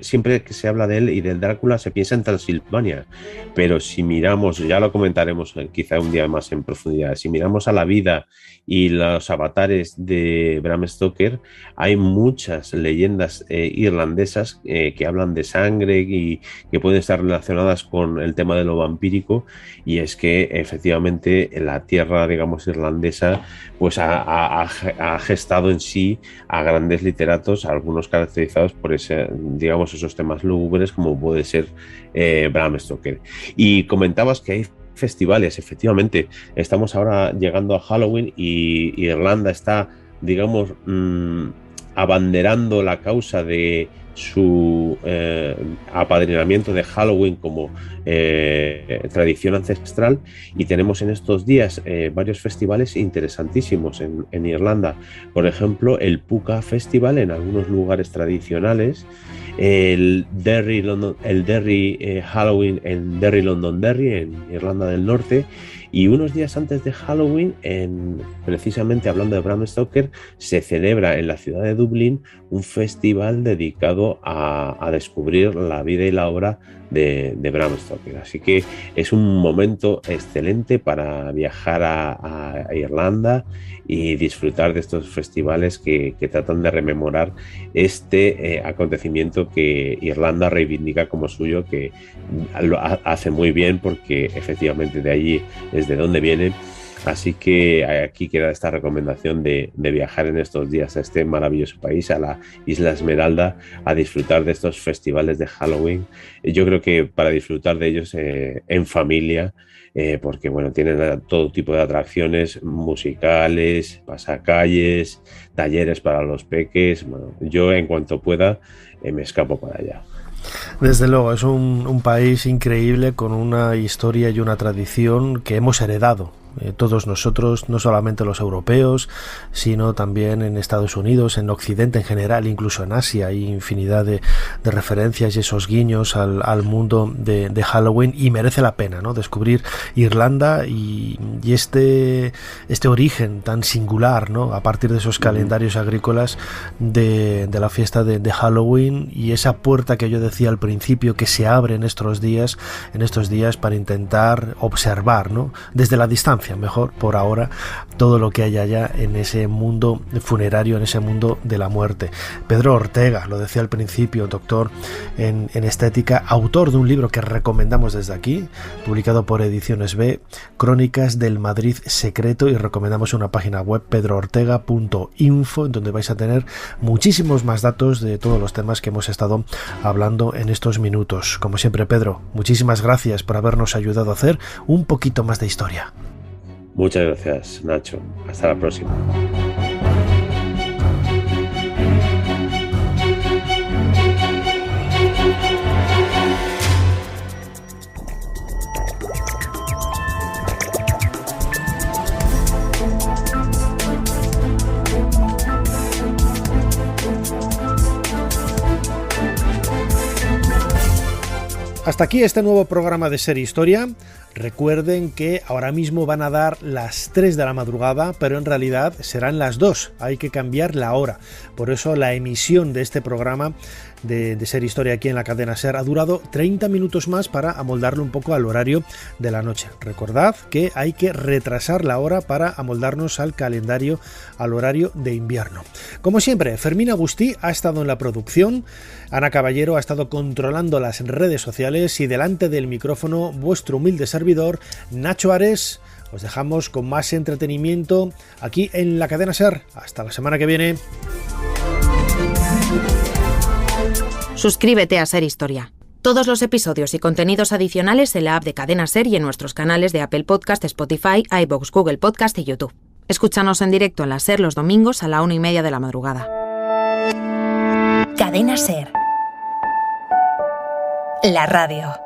Siempre que se habla de él y del Drácula se piensa en Transilvania, pero si miramos, ya lo comentaremos quizá un día más en profundidad, si miramos a la vida y los avatares de Bram Stoker, hay muchas leyendas irlandesas que hablan de sangre y que pueden estar relacionadas con el tema de lo vampírico, y es que efectivamente la tierra, digamos, irlandesa pues ha gestado en sí a grandes literatos, algunos caracterizados por digamos, esos temas lúgubres, como puede ser Bram Stoker. Y comentabas que hay festivales, efectivamente, estamos ahora llegando a Halloween y Irlanda está, digamos, abanderando la causa de su apadrinamiento de Halloween como tradición ancestral, y tenemos en estos días varios festivales interesantísimos en Irlanda. Por ejemplo, el Puka Festival en algunos lugares tradicionales, el Derry Halloween en Derry, Londonderry, en Irlanda del Norte, y unos días antes de Halloween, precisamente hablando de Bram Stoker, se celebra en la ciudad de Dublín un festival dedicado a descubrir la vida y la obra de Bram Stoker. Así que es un momento excelente para viajar a Irlanda y disfrutar de estos festivales que tratan de rememorar este acontecimiento que Irlanda reivindica como suyo, que lo hace muy bien porque efectivamente de allí es de donde viene. Así que aquí queda esta recomendación de viajar en estos días a este maravilloso país, a la Isla Esmeralda, a disfrutar de estos festivales de Halloween. Yo creo que para disfrutar de ellos en familia, porque bueno, tienen todo tipo de atracciones musicales, pasacalles, talleres para los peques. Bueno, yo en cuanto pueda me escapo para allá. Desde luego, es un país increíble, con una historia y una tradición que hemos heredado todos nosotros, no solamente los europeos, sino también en Estados Unidos, en Occidente en general, incluso en Asia. Hay infinidad de referencias y esos guiños al mundo de Halloween, y merece la pena, ¿no?, descubrir Irlanda y este origen tan singular, ¿no?, a partir de esos calendarios agrícolas de la fiesta de Halloween, y esa puerta que yo decía al principio que se abre en estos días para intentar observar, ¿no?, desde la distancia, mejor por ahora, todo lo que hay allá en ese mundo funerario, en ese mundo de la muerte. Pedro Ortega, lo decía al principio, doctor en estética, autor de un libro que recomendamos desde aquí, publicado por Ediciones B, Crónicas del Madrid Secreto, y recomendamos una página web, pedroortega.info, en donde vais a tener muchísimos más datos de todos los temas que hemos estado hablando en estos minutos. Como siempre, Pedro, muchísimas gracias por habernos ayudado a hacer un poquito más de historia. Muchas gracias, Nacho. Hasta la próxima. Hasta aquí este nuevo programa de Ser Historia. Recuerden que ahora mismo van a dar las 3 de la madrugada, pero en realidad serán las 2. Hay que cambiar la hora. Por eso la emisión de este programa de Ser Historia aquí en la cadena SER ha durado 30 minutos más para amoldarlo un poco al horario de la noche. Recordad que hay que retrasar la hora para amoldarnos al calendario, al horario de invierno. Como siempre, Fermín Agustí ha estado en la producción, Ana Caballero ha estado controlando las redes sociales, y delante del micrófono vuestro humilde servidor, Nacho Ares. Os dejamos con más entretenimiento aquí en la cadena SER. Hasta la semana que viene. Suscríbete a Ser Historia. Todos los episodios y contenidos adicionales en la app de Cadena SER y en nuestros canales de Apple Podcast, Spotify, iVoox, Google Podcast y YouTube. Escúchanos en directo en la SER los domingos a la 1:30 de la madrugada. Cadena SER. La radio.